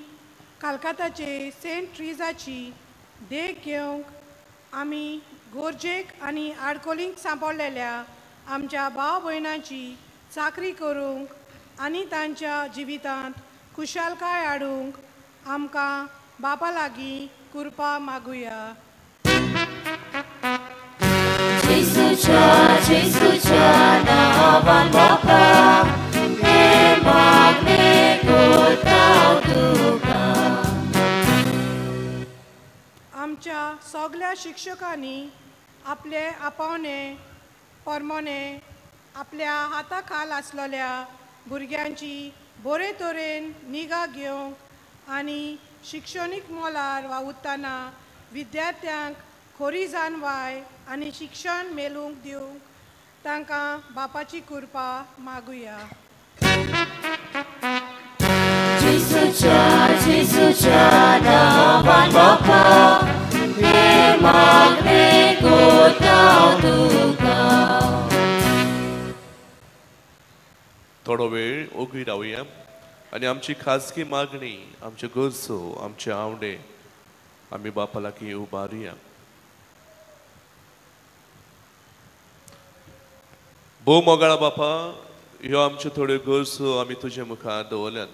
कालकाताचे सेंट ट्रिजाची देख घेवंक आमी गोरजेक आनी आडकोलींक सांपडलेल्या आमच्या भाव भयणांची चाकरी करूंक आनी तांच्या जिवितांत खुशालकाय हाडूंक आमकां बापा लागीं कृपा मागुया. जेसूच्या नांवान बापा हे मागणे करता तुका. आमच्या सगळ्या शिक्षकांनी आपले आपावणे परमोने आपल्या हाता खाल आसलेल्या भुरग्यांची बरे तरेन निगा घेवंक आनी शिक्षणीक मोलार वावुरतना विद्यार्थ्यांक खरी जाणवाय आनी शिक्षण मेळूंक दिवंक तांकां बापाची कृपा मागुया. जेसूच्या नांवान बापा हे मागणे करता तुका. थोडो वेळ ओगी रावया आनी आमची खाजगी मागणी, आमचे गरजो, आमचे आवडे आमी बापा लागीं उबारुया. भोव मोगाळ बापा, ह्यो आमच्यो थोड्यो गरजो आमी तुजे मुखार दवरल्यात.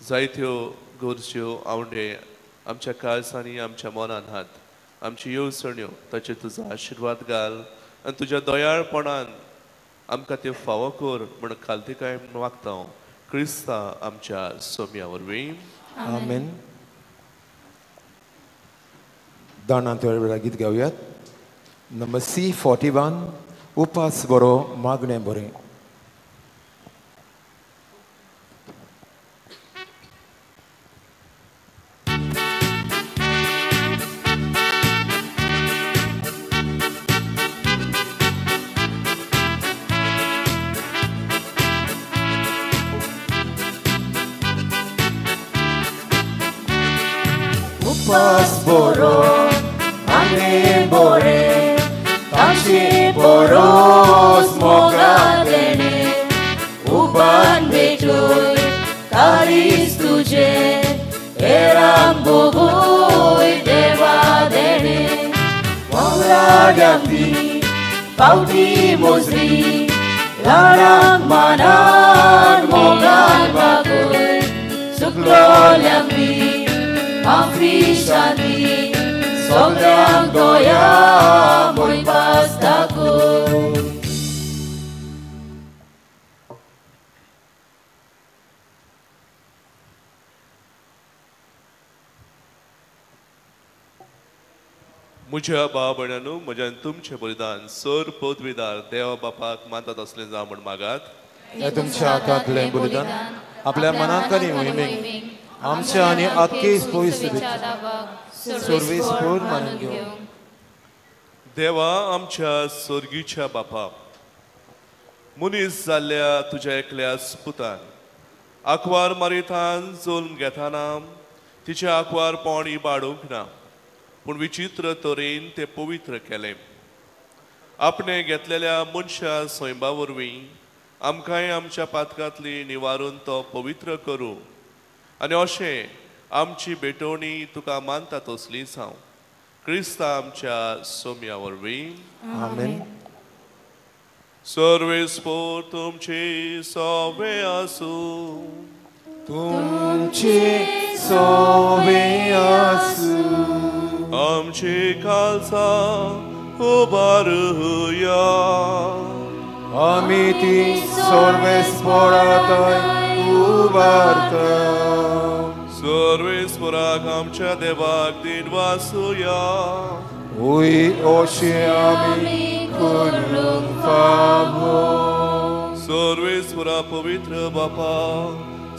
जायत्यो गरज्यो आवडे आमच्या काळजांनी आमच्या मनान आहात. आमची येवजण्यो ताचेर तुजो आशिर्वाद घाल आनी तुज्या दयाळपणान आमकां त्यो फावो कर म्हण खालतीकाय मागता क्रिस्ता आमच्या सोम्या वरवीं. आमेन. दानांत वेळा गीत गावयात. नंबर C41 उपास बरो मागणे बरें. उपास बरो मागणे बरे तांचे बरोस मोगाळ देणे उबान भेटोय तारीस तुजे हेरांक बोगोय देवा देणे वावराड्यांनी पावटी मोजरी लाडांक मानान मोगाळ वागोय सुकलोल्यांनी माफी शांती सगळ्यांक गोंया मोयपास दाखोय. म्हज्या भाव भयणांनो, म्हज्यान तुमचें बलिदान सर पदवीदार देवा बापाक मानतात असलें जावं म्हण मागात. हे तुमच्या हातांतलें बलिदान आपल्या मनांत आनी मोहिमेक आमच्या आनी आख्खे सर्वेस्पोर मानून घेवंक. देवा आमच्या स्वर्गीच्या बापा, मनीस जाल्ल्या तुज्या एकल्या सुपुतान आंकवार मारितान जल्म घेताना तिचे आंकवारपण इबाडूंक ना, पूण विचित्र तरेन तें पवित्र केलें. आपणे घेतलेल्या मनशा सोयंबा वरवीं आमकांय आमच्या पातकांतली निवारून तो पवित्र करूं आनी अशें आमची भेटवणी तुका मानता तसली जावं क्रिस्ता आमच्या सोम्या वरवीं. आमेन. सर्वेस्पोर तुमचे सवे आसूं. तुमचे सवे आसूं. आमची काळजां उबारुया. आमी ती सर्वेस्पोरांतय उबारता. सर्वेस्पोराक आमच्या देवाक दिन वासुया. उय अशें आमी करूंक फावो. सर्वेस्पोरा पवित्र बापा,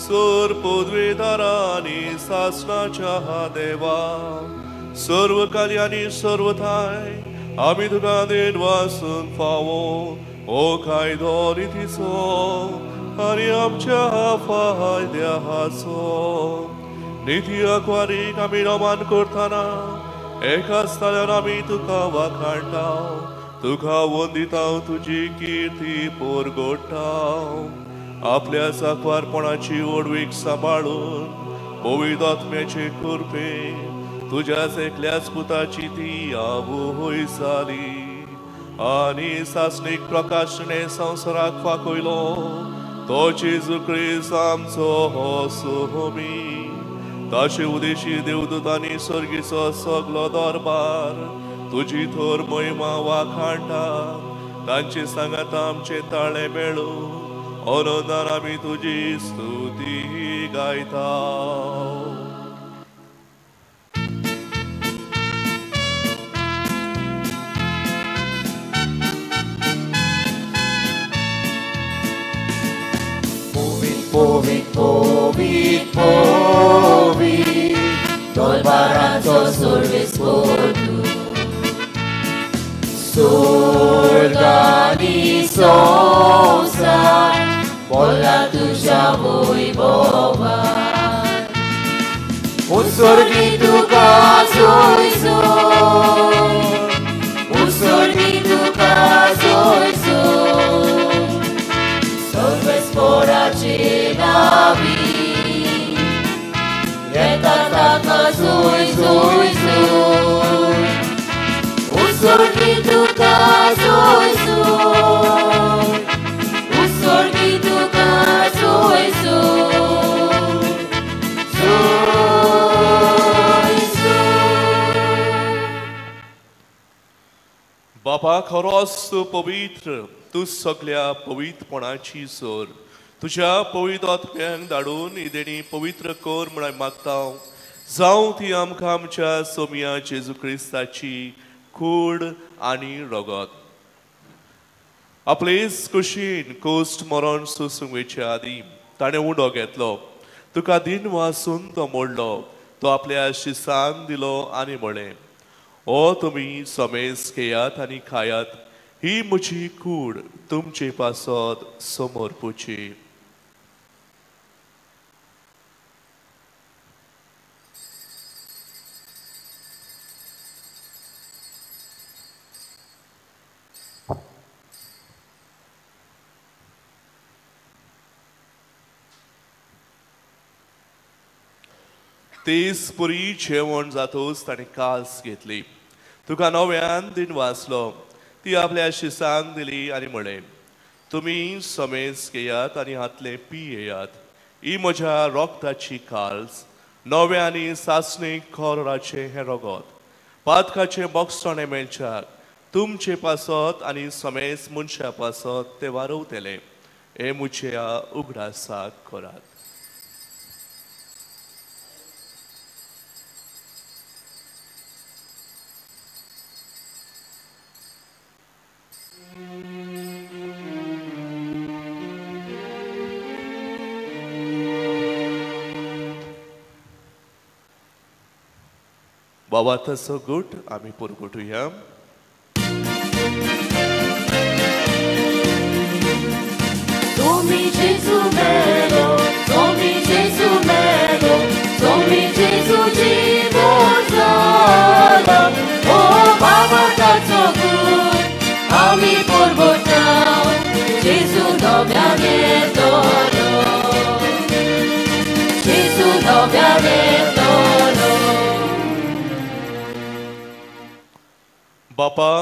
सर पदवीदारांनी सासणाच्या देवा, सर्व कार्यांनी सर्वथाय आमी तुका दिन वासूंक फावो ओ कायदो रितीचो आनी आमच्या फायद्याचो. निधी आंकवारीक आमी नमान करतना एकाच ताल्यार आमी तुका वाखाणटा, तुका वंदिता, तुजी कीर्ती पोरगोडटा. आपल्या साकवारपणाची ओडवीक सांबाळून पवित्र आत्म्याचे कृपे तुझ्याच एकल्याच पुताची ती आवय जाली आणि सासणीक प्रकाशने संवसाराक फाकयलो तो जेजू क्रिस्त आमचो हो सोमी ताचे उदेशी देवदूतांनी सर्गीचो सगलो दरबार तुजी थोर महिमा वाखाणटा तांचे सांगात आमचे ताळे मेळू अनोदान आमी तुजी स्तुती गायता. Povit, povit, povit, dolbaranzo sorves podu. Surgani sonsan, pola tuja vojvoba. Usorgi tu kazoj zor, usorgi tu kazoj zor. Sorves porace navi, yeta kazoj zoj zor. Usorgi tu kazoj zor, usorgi tu kazoj zor, zoj zor. बापा खरोच तू पवित्र तू सगळ्या पवित्रपणाची सोर तुझ्या पवित्र आत्म्यान धाडून इदेणी पवित्र core म्हणून मागता जावं ती आमकां आमच्या सोमिया जेजू क्रिस्ताची कूड आनी रगत आपलेच कुशीन कोस्ट मरण सुसुंगेच्या आदी ताणें उडो घेतलो तुका दिन वासून तो मोडलो तो आपल्या शिसान दिलो आनी म्हळें ओ तुमी समेज घेयात आनी खायात ही म्हजी कूड तुमचे पासत समोर पुची. तेच पुरी जेवण जातोच ताणें कास घेतली तुका नव्यान दिन वाचलो ती आपल्या शिसान दिली आनी म्हळें तुमी समेज घेयात आनी हातले पियेयात ही म्हज्या रोगताची काल्स नव्या आनी सासणीक खोराचे हें रगत पातकाचे बोगसोणे मेळच्याक तुमचे पासत आनी समेज मनशा पासत ते वारवतले हे म्हज्या उगडासाक करात. बाबा तसो गुट आमी पुरगुटुया. Somi Gesù melo, somi Gesù melo, somi Gesù জীবনদাতা. ও বাবা তাতো গুড, আমি পুরগটাও, Gesù noviane tolo, Gesù noviane tolo. बापा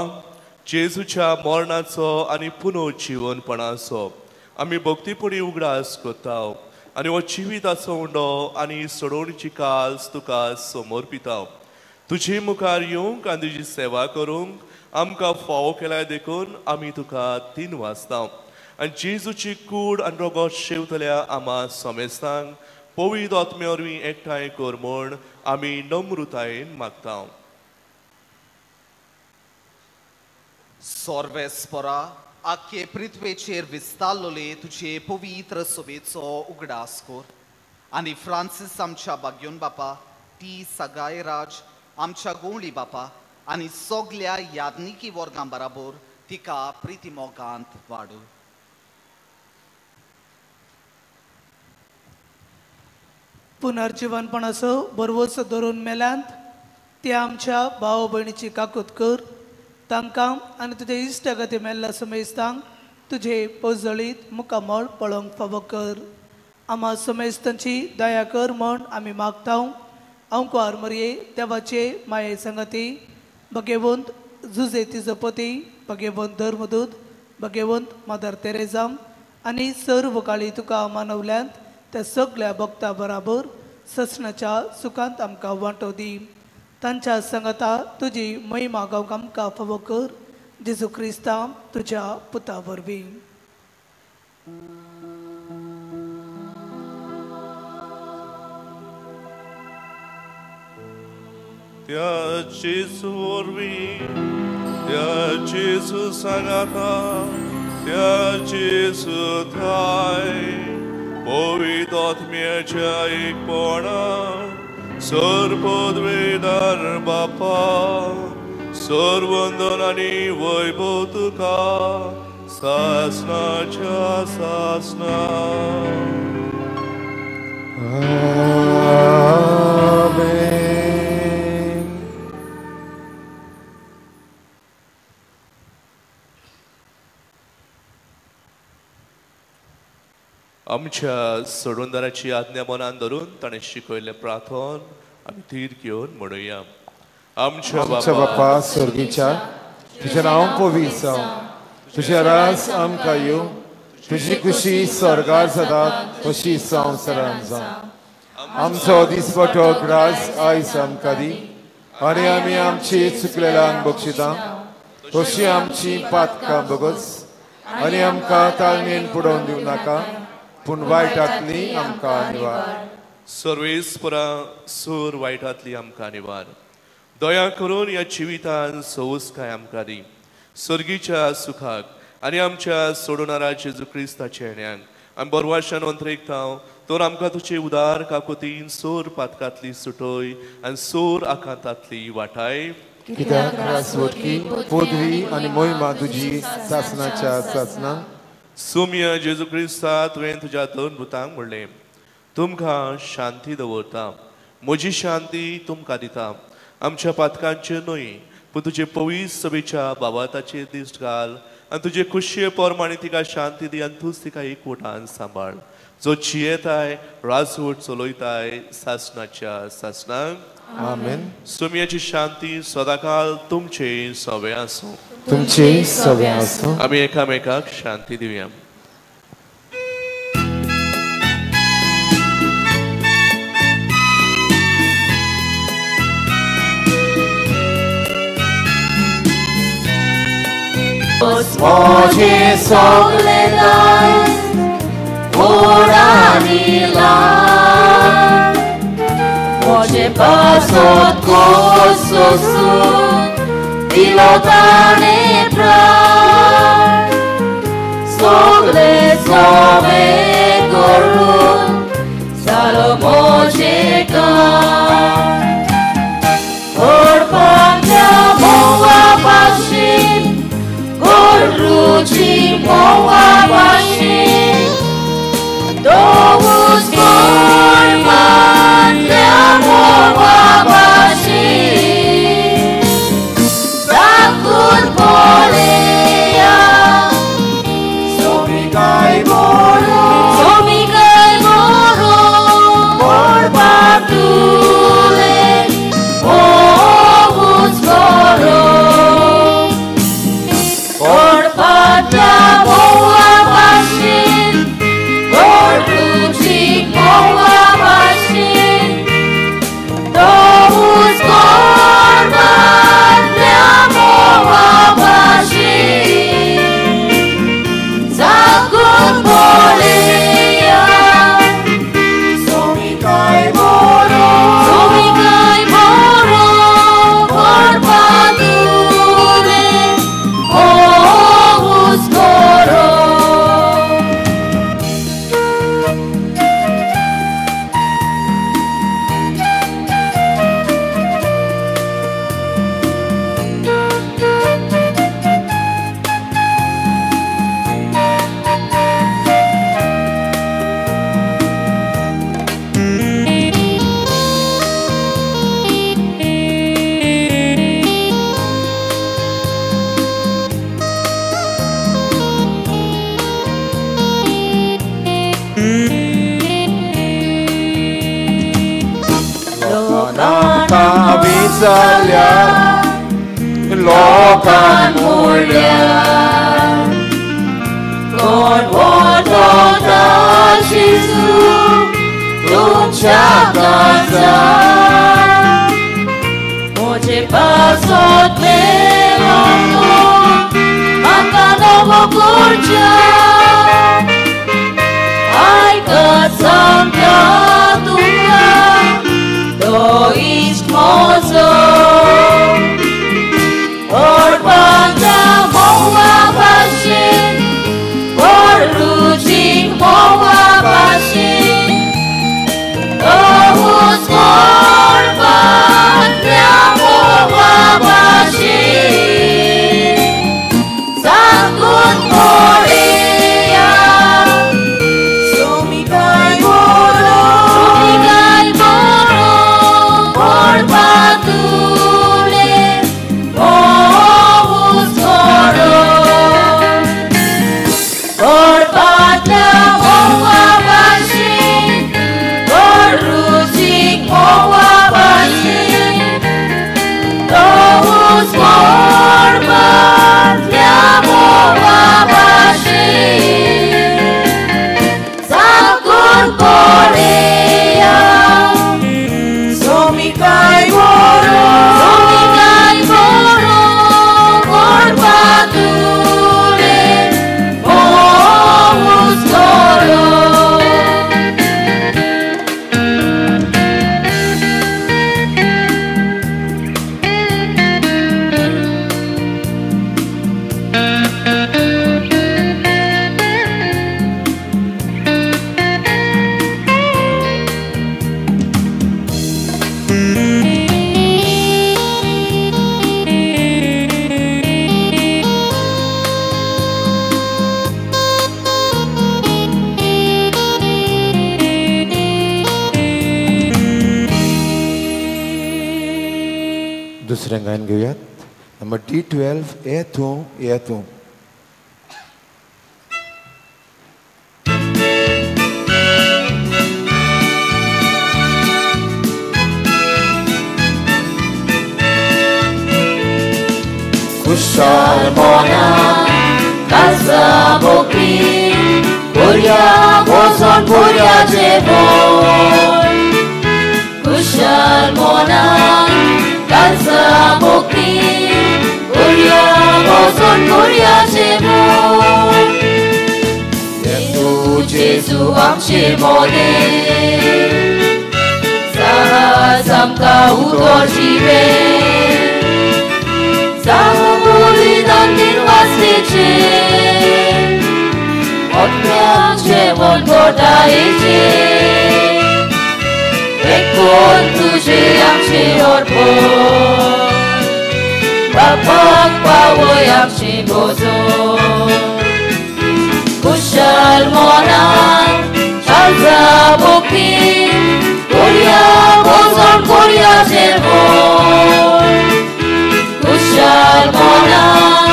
जेजूच्या मरणाचो आनी पुनर्जीवनपणाचो आमी भक्तीपणी उगडास करता आनी हो जिविताचो उंडो आनी सोडवणीची काल्स तुका समर्पिता. तुजे मुखार येवंक आनी तुजी सेवा करूंक आमकां फावो केल्यार देखून आमी तुका तीन वाजता आनी जेजूची कूड आनी रगत शेवतल्या आमा समेस्तांक पवित्र आत्मे वरवीं एकठांय कर म्हूण आमी नम्रतायेन मागता. सर्वेस्परा आख्खे पृथ्वेचेर विस्तारलोले तुझे पवित्र सोबेचो उगडास कर आनी फ्रांसीस आमच्या बाग्योन बापा ती सगाय राज आमच्या गोंवळी बापा आनी सगल्या यादनिकी वर्गां बराबर तिका प्रिती मोगांत वाडू. पुनर्जीवनपणाचो बरवस धरून मेल्यांत ते आमच्या भाव भयणीची काकूत कर तांकां आनी तुजे इश्टगती मेल्ल्या समेस्तांक तुजे पोजळीत मुखामळ पळोवंक फावो कर आम्हा समेस्तांची दया कर म्हण आमी मागता अंकुआर मरिये देवाचे माये संगती भगवंत जुजे तिजो पती भगवंत धर्मदूत भगवंत मदर तेरेजा आनी सर्व काळी तुका मानवल्यांत त्या सगळ्या भक्ता बराबर ससनाच्या सुखांत आमकां वांटो दी तांच्या संगता तुजी महिमा गावंक आमकां फावो कर जेजू क्रिस्ता तुज्या पुता वरवीं त्या जेजू वरवीं त्या जेजू सांगाता त्या जेजू थाय पवित्र आत्म्याच्या एकपणा सर्वोद्वेदार बापा सर्वंदन आनी वैभव तुका सासनाच्या सासना आमच्या सोडूनदाराची आज्ञा मनान धरून ताणें शिकयले प्रार्थन आमी तीर घेवन म्हणुया आमच्या बापा स्वर्गीच्या तुजें नांव पवित्र जावं तुजें रास आमकां येवं तुजी खुशी स्वर्गार जाता तशी संवसारांत जावं आमचो दिसपटो ग्रास आयज आमकां दी आनी आमी आमची चुकलेल्यांक बक्षिता तशी आमची पातकां बगस आनी आमकां ताळमेन पडोवन दिवं नाका पूण वायटांतली आमकां निवार सर्वेस्परा सूर वायटांतली आमकां निवार दया करून ह्या जिवितान सोवस्काय आमकां दी सर्गीच्या सुखाक आनी आमच्या सोडूनारा जेजू क्रिस्ताच्या येण्याक आमी बरवाशान अंतरेकता तर आमकां तुजे उदार काकुतीन सोर पातकांतली सुटोय आनी सोर आकांतांतली वाटाय कित्याक रासवटकी पदवी आनी मोहिमा तुजी सासनाच्या सासनान सोम्य जेजू क्रिस्ता तुवें तुज्या दोन पुतांक म्हणलें तुमकां शांती दवरता म्हजी शांती तुमकां दिता आमच्या पातकांचे न्हय पूण तुजे पवित्र सभेच्या बाबाताचेर दिश्ट घाल आनी तुजे खुशये पोरमाणे तिका शांती दी आनी तूंच तिका एकवटान सांबाळ जो जियेताय राजवट चलयताय सासनाच्या सासनाक आमेन सोम्याची शांती सदाकाळ तुमचे सवे आसूं तुमचे सवे आसूं आमी एकामेकाक शांती दिवया Moje soledad moranila Moje pasot kososun pilotane pran Sogle sove korun salo moje kan Orpanja moa pashim Ruci moa bashi Dovus korman moa bashi Takut boleh ya Sobi kai जाल्या लोकान मोडल्या कोण वोटोता जेजू तुमच्या काळजात म्हजे पासत मेलो म्हाका नवो करच्या आयकत सांगता तुमकां तो इश्ट म्हजो ओडपाच्या मोवा भाशेन रुचीक मोवा भाशेन तोच ओडपाच्या मोवा भाशेन सांगून पळया सोमी काय बरो ओडपा तुले मोवूच बरो ओडपाच्या मोवा भाशेन रुचीक मोवा भाशेन तोच ओडपाच्या मोवा भाशेन सांगून पळया सोमी काय बरो ओडपा तुले मोवूच बरो दुसरें गायन घेऊयात नंबर D12 ये तूं खुशाल Mona casa bokri Buria bozon buria jebon Kushal mona casa bokri Buria bozon buria jebon Tu Jesu amche mode Sahasam ka udor jive Zamobuli dantin waslice Odmianche von godaice Ekon tuje amche orpon Bapak pawoi amche bozo Kushal monan Chalza bokin Korea bozon Korea zervon Kushal monan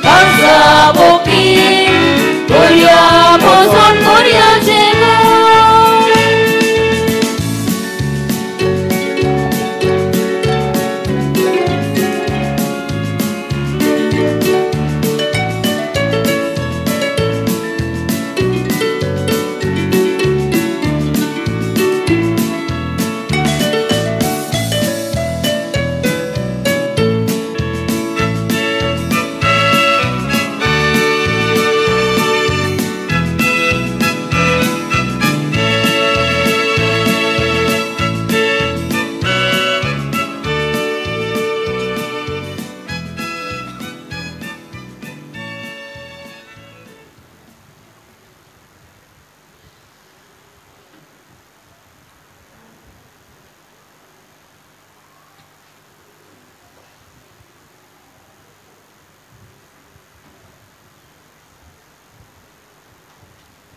Chalza bokin Korea bozon Korea zervon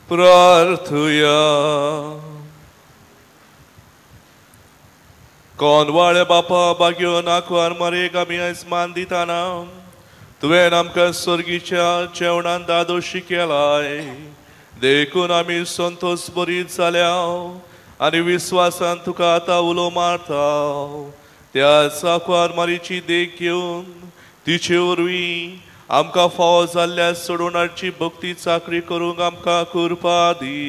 प्रार्थुया कोनवाळे बापा बाग्यो नाकवार मरेक आमी आयज मान दिताना तुवें आमकां स्वर्गीच्या जेवणान दादोशी केलाय देखून आमी संतोष बरीत जाल्या आनी विस्वासान तुका आतां उलो मारता त्या साकवार मारीची देख घेवन तिचे वरवीं आमकां फावो जाल्ल्या सोडवणाची भक्ती चाकरी करूंक आमकां करपा दी.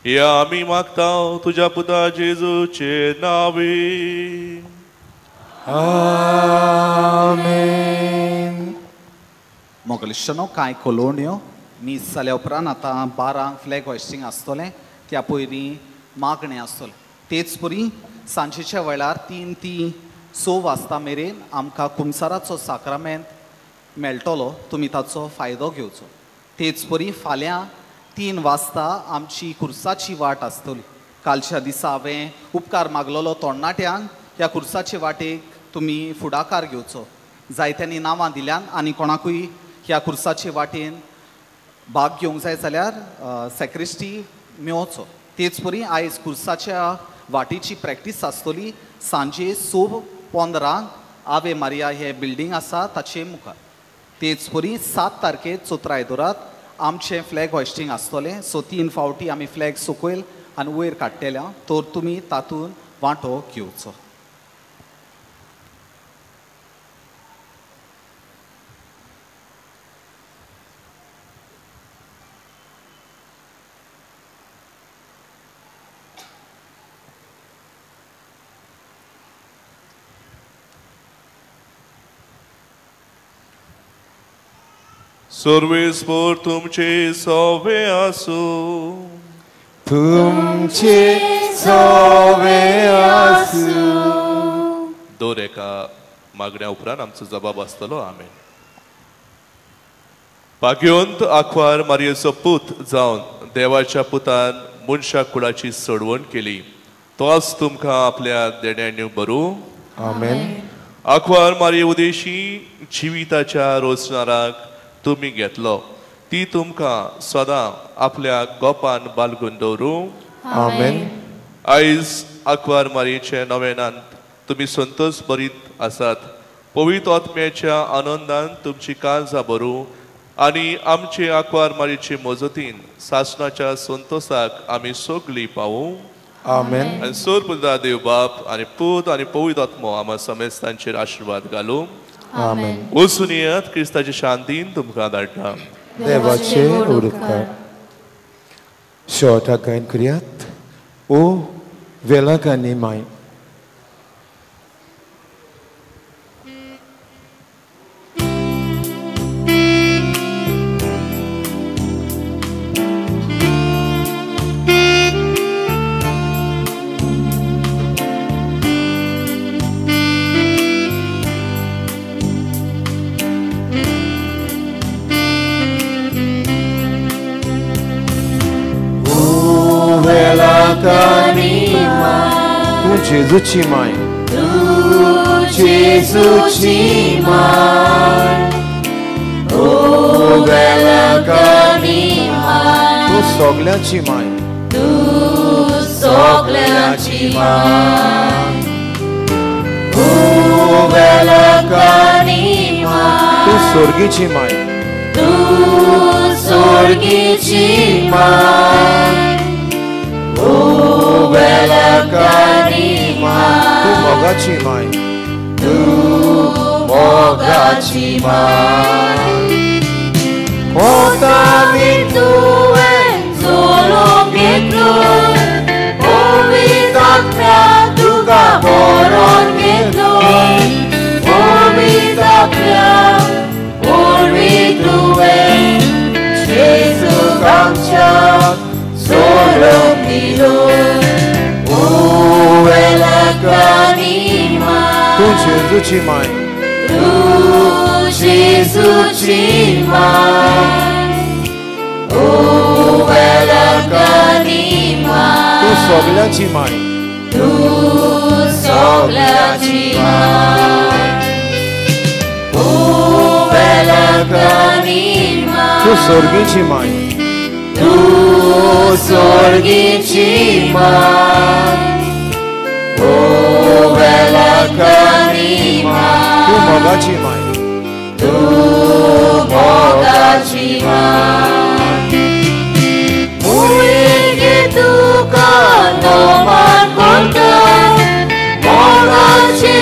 या आमी मागता तुज्या पुता जेजूचे नांवे. आमेन. मोगलिश्चनो कांय कोलोन्यो मीस जाल्या उपरांत आतां 12 फ्लॅग होइस्टिंग आसतलें. त्या पयलीं मागणें आसतलें. तेच परी सांजेच्या वेळार 3 ते 6 वाजता मेरेन आमकां कुमसाराचो साक्रामेंत मेळटलो. तुमी ताचो फायदो घेवचो. तेच परी फाल्यां 3 वाजता आमची खुर्साची वाट आसतली. कालच्या दिसा हांवें उपकार मागलोलो तरणाट्यांक ह्या खुर्साचे वाटेक तुमी फुडाकार घेवचो. जायत्यांनी नांवां दिल्यान आनी कोणाकूय ह्या खुर्साचे वाटेन भाग घेवंक जाय जाल्यार सॅक्रिस्टी मेळचो. तेच परी आयज खुर्साच्या वाटेची प्रॅक्टीस आसतली सांजे 6:15 आवे मारिया हे बिल्डींग आसा ताचे मुखार. तेच परी 7 तारखेक चोत्र आयदोरात आमचें फ्लॅग होइस्टिंग आसतलें. सो 3 फावटी आमी फ्लॅग सकयल आनी वयर काडटल्या. तर तुमी तातूंत वांटो घेवचो. सर्वेस्पर तुमचे सवे आसो. तुमचे सवे आसो. दर एका मागण्या उपरांत आमचो जबाब आसतलो. आमेन. भाग्यवंत आंखवार मारयेचो पूत जावन देवाच्या पुतान मनशा कुळाची सोडवण केली. तोच तुमकां आपल्या देण्यांनी बरो. आमेन. आंखवार मारये उदेशी जिविताच्या रोजनाराक तुमी घेतलो. ती तुमकां सदां आपल्या गोपान बालगून दवरूं. आमेन. आयज आंखवार मारयेचे नवेनांत तुमी संतोश भरीत आसात. पवित्र आत्म्याच्या आनंदान तुमची काळजां भरूं आनी आमचे आंखवार मारयेचे मजतीन सासणाच्या संतोषाक आमी सगळीं पावूं. आमेन. आनी सोरपुदा देव बाप आनी पूत आनी पवित्र आत्मो आमा समेस्तांचेर आशिर्वाद घालूं. आमेन. वचून येयात. क्रिस्ताचे शांतीन तुमकां धाडटा. देवाचे उडकार. शॉर्ट गायन करियात. ओ वेलाक आनी माय. तू जेजूची माय. तू जेजूची माय. ओ वेलाकानी माय. तू सगळ्यांची माय. तू सगळ्यांची माय. ओ वेलाकानी माय. तू स्वर्गीची माय. तू स्वर्गीची माय. O वेलाकानी माय. तू मोगाची माय. तू मोगाची माय. कोतावी तुवें जोडून घेतलो. पवित्र आत्म्या तुका भरून घेतलो. पवित्र आत्म्या वरवीं तुवें जेजूक आमच्या सोडून दिलो. ओ वेलाकानी माय. तू जेजूची माय. तू जेजूची माय. ओ वेलाकानी माय. तू सगळ्यांची माय. तू सगळ्यांची माय. ओ वेलाकानी माय. तू स्वर्गीची माय. तू स्वर्गीची माय. ओ वेलाकानी माय. तू मोगाची माय. तू मोगाची माय. मुळगे तुका नोमान करता. मोगाची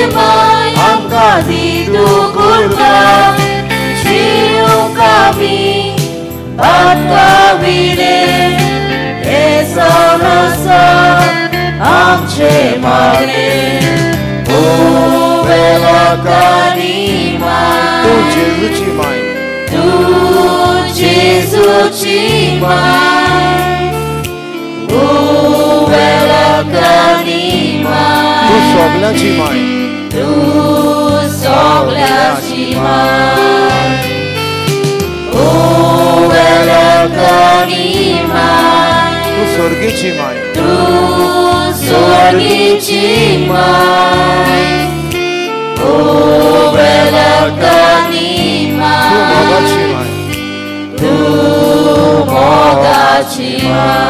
आमचे मागे उबे लोकांनी माय तू जेजूची माय तू जेजूची माय उबे लोकांनी माय तू सगळ्यांची माय तू सगळ्यांची माय उबे लोकांनी माय तू स्वर्गीची माय तू स्वर्गीची माय उबे लोकांनी तू माय मोगाची माय तू मोगाची माय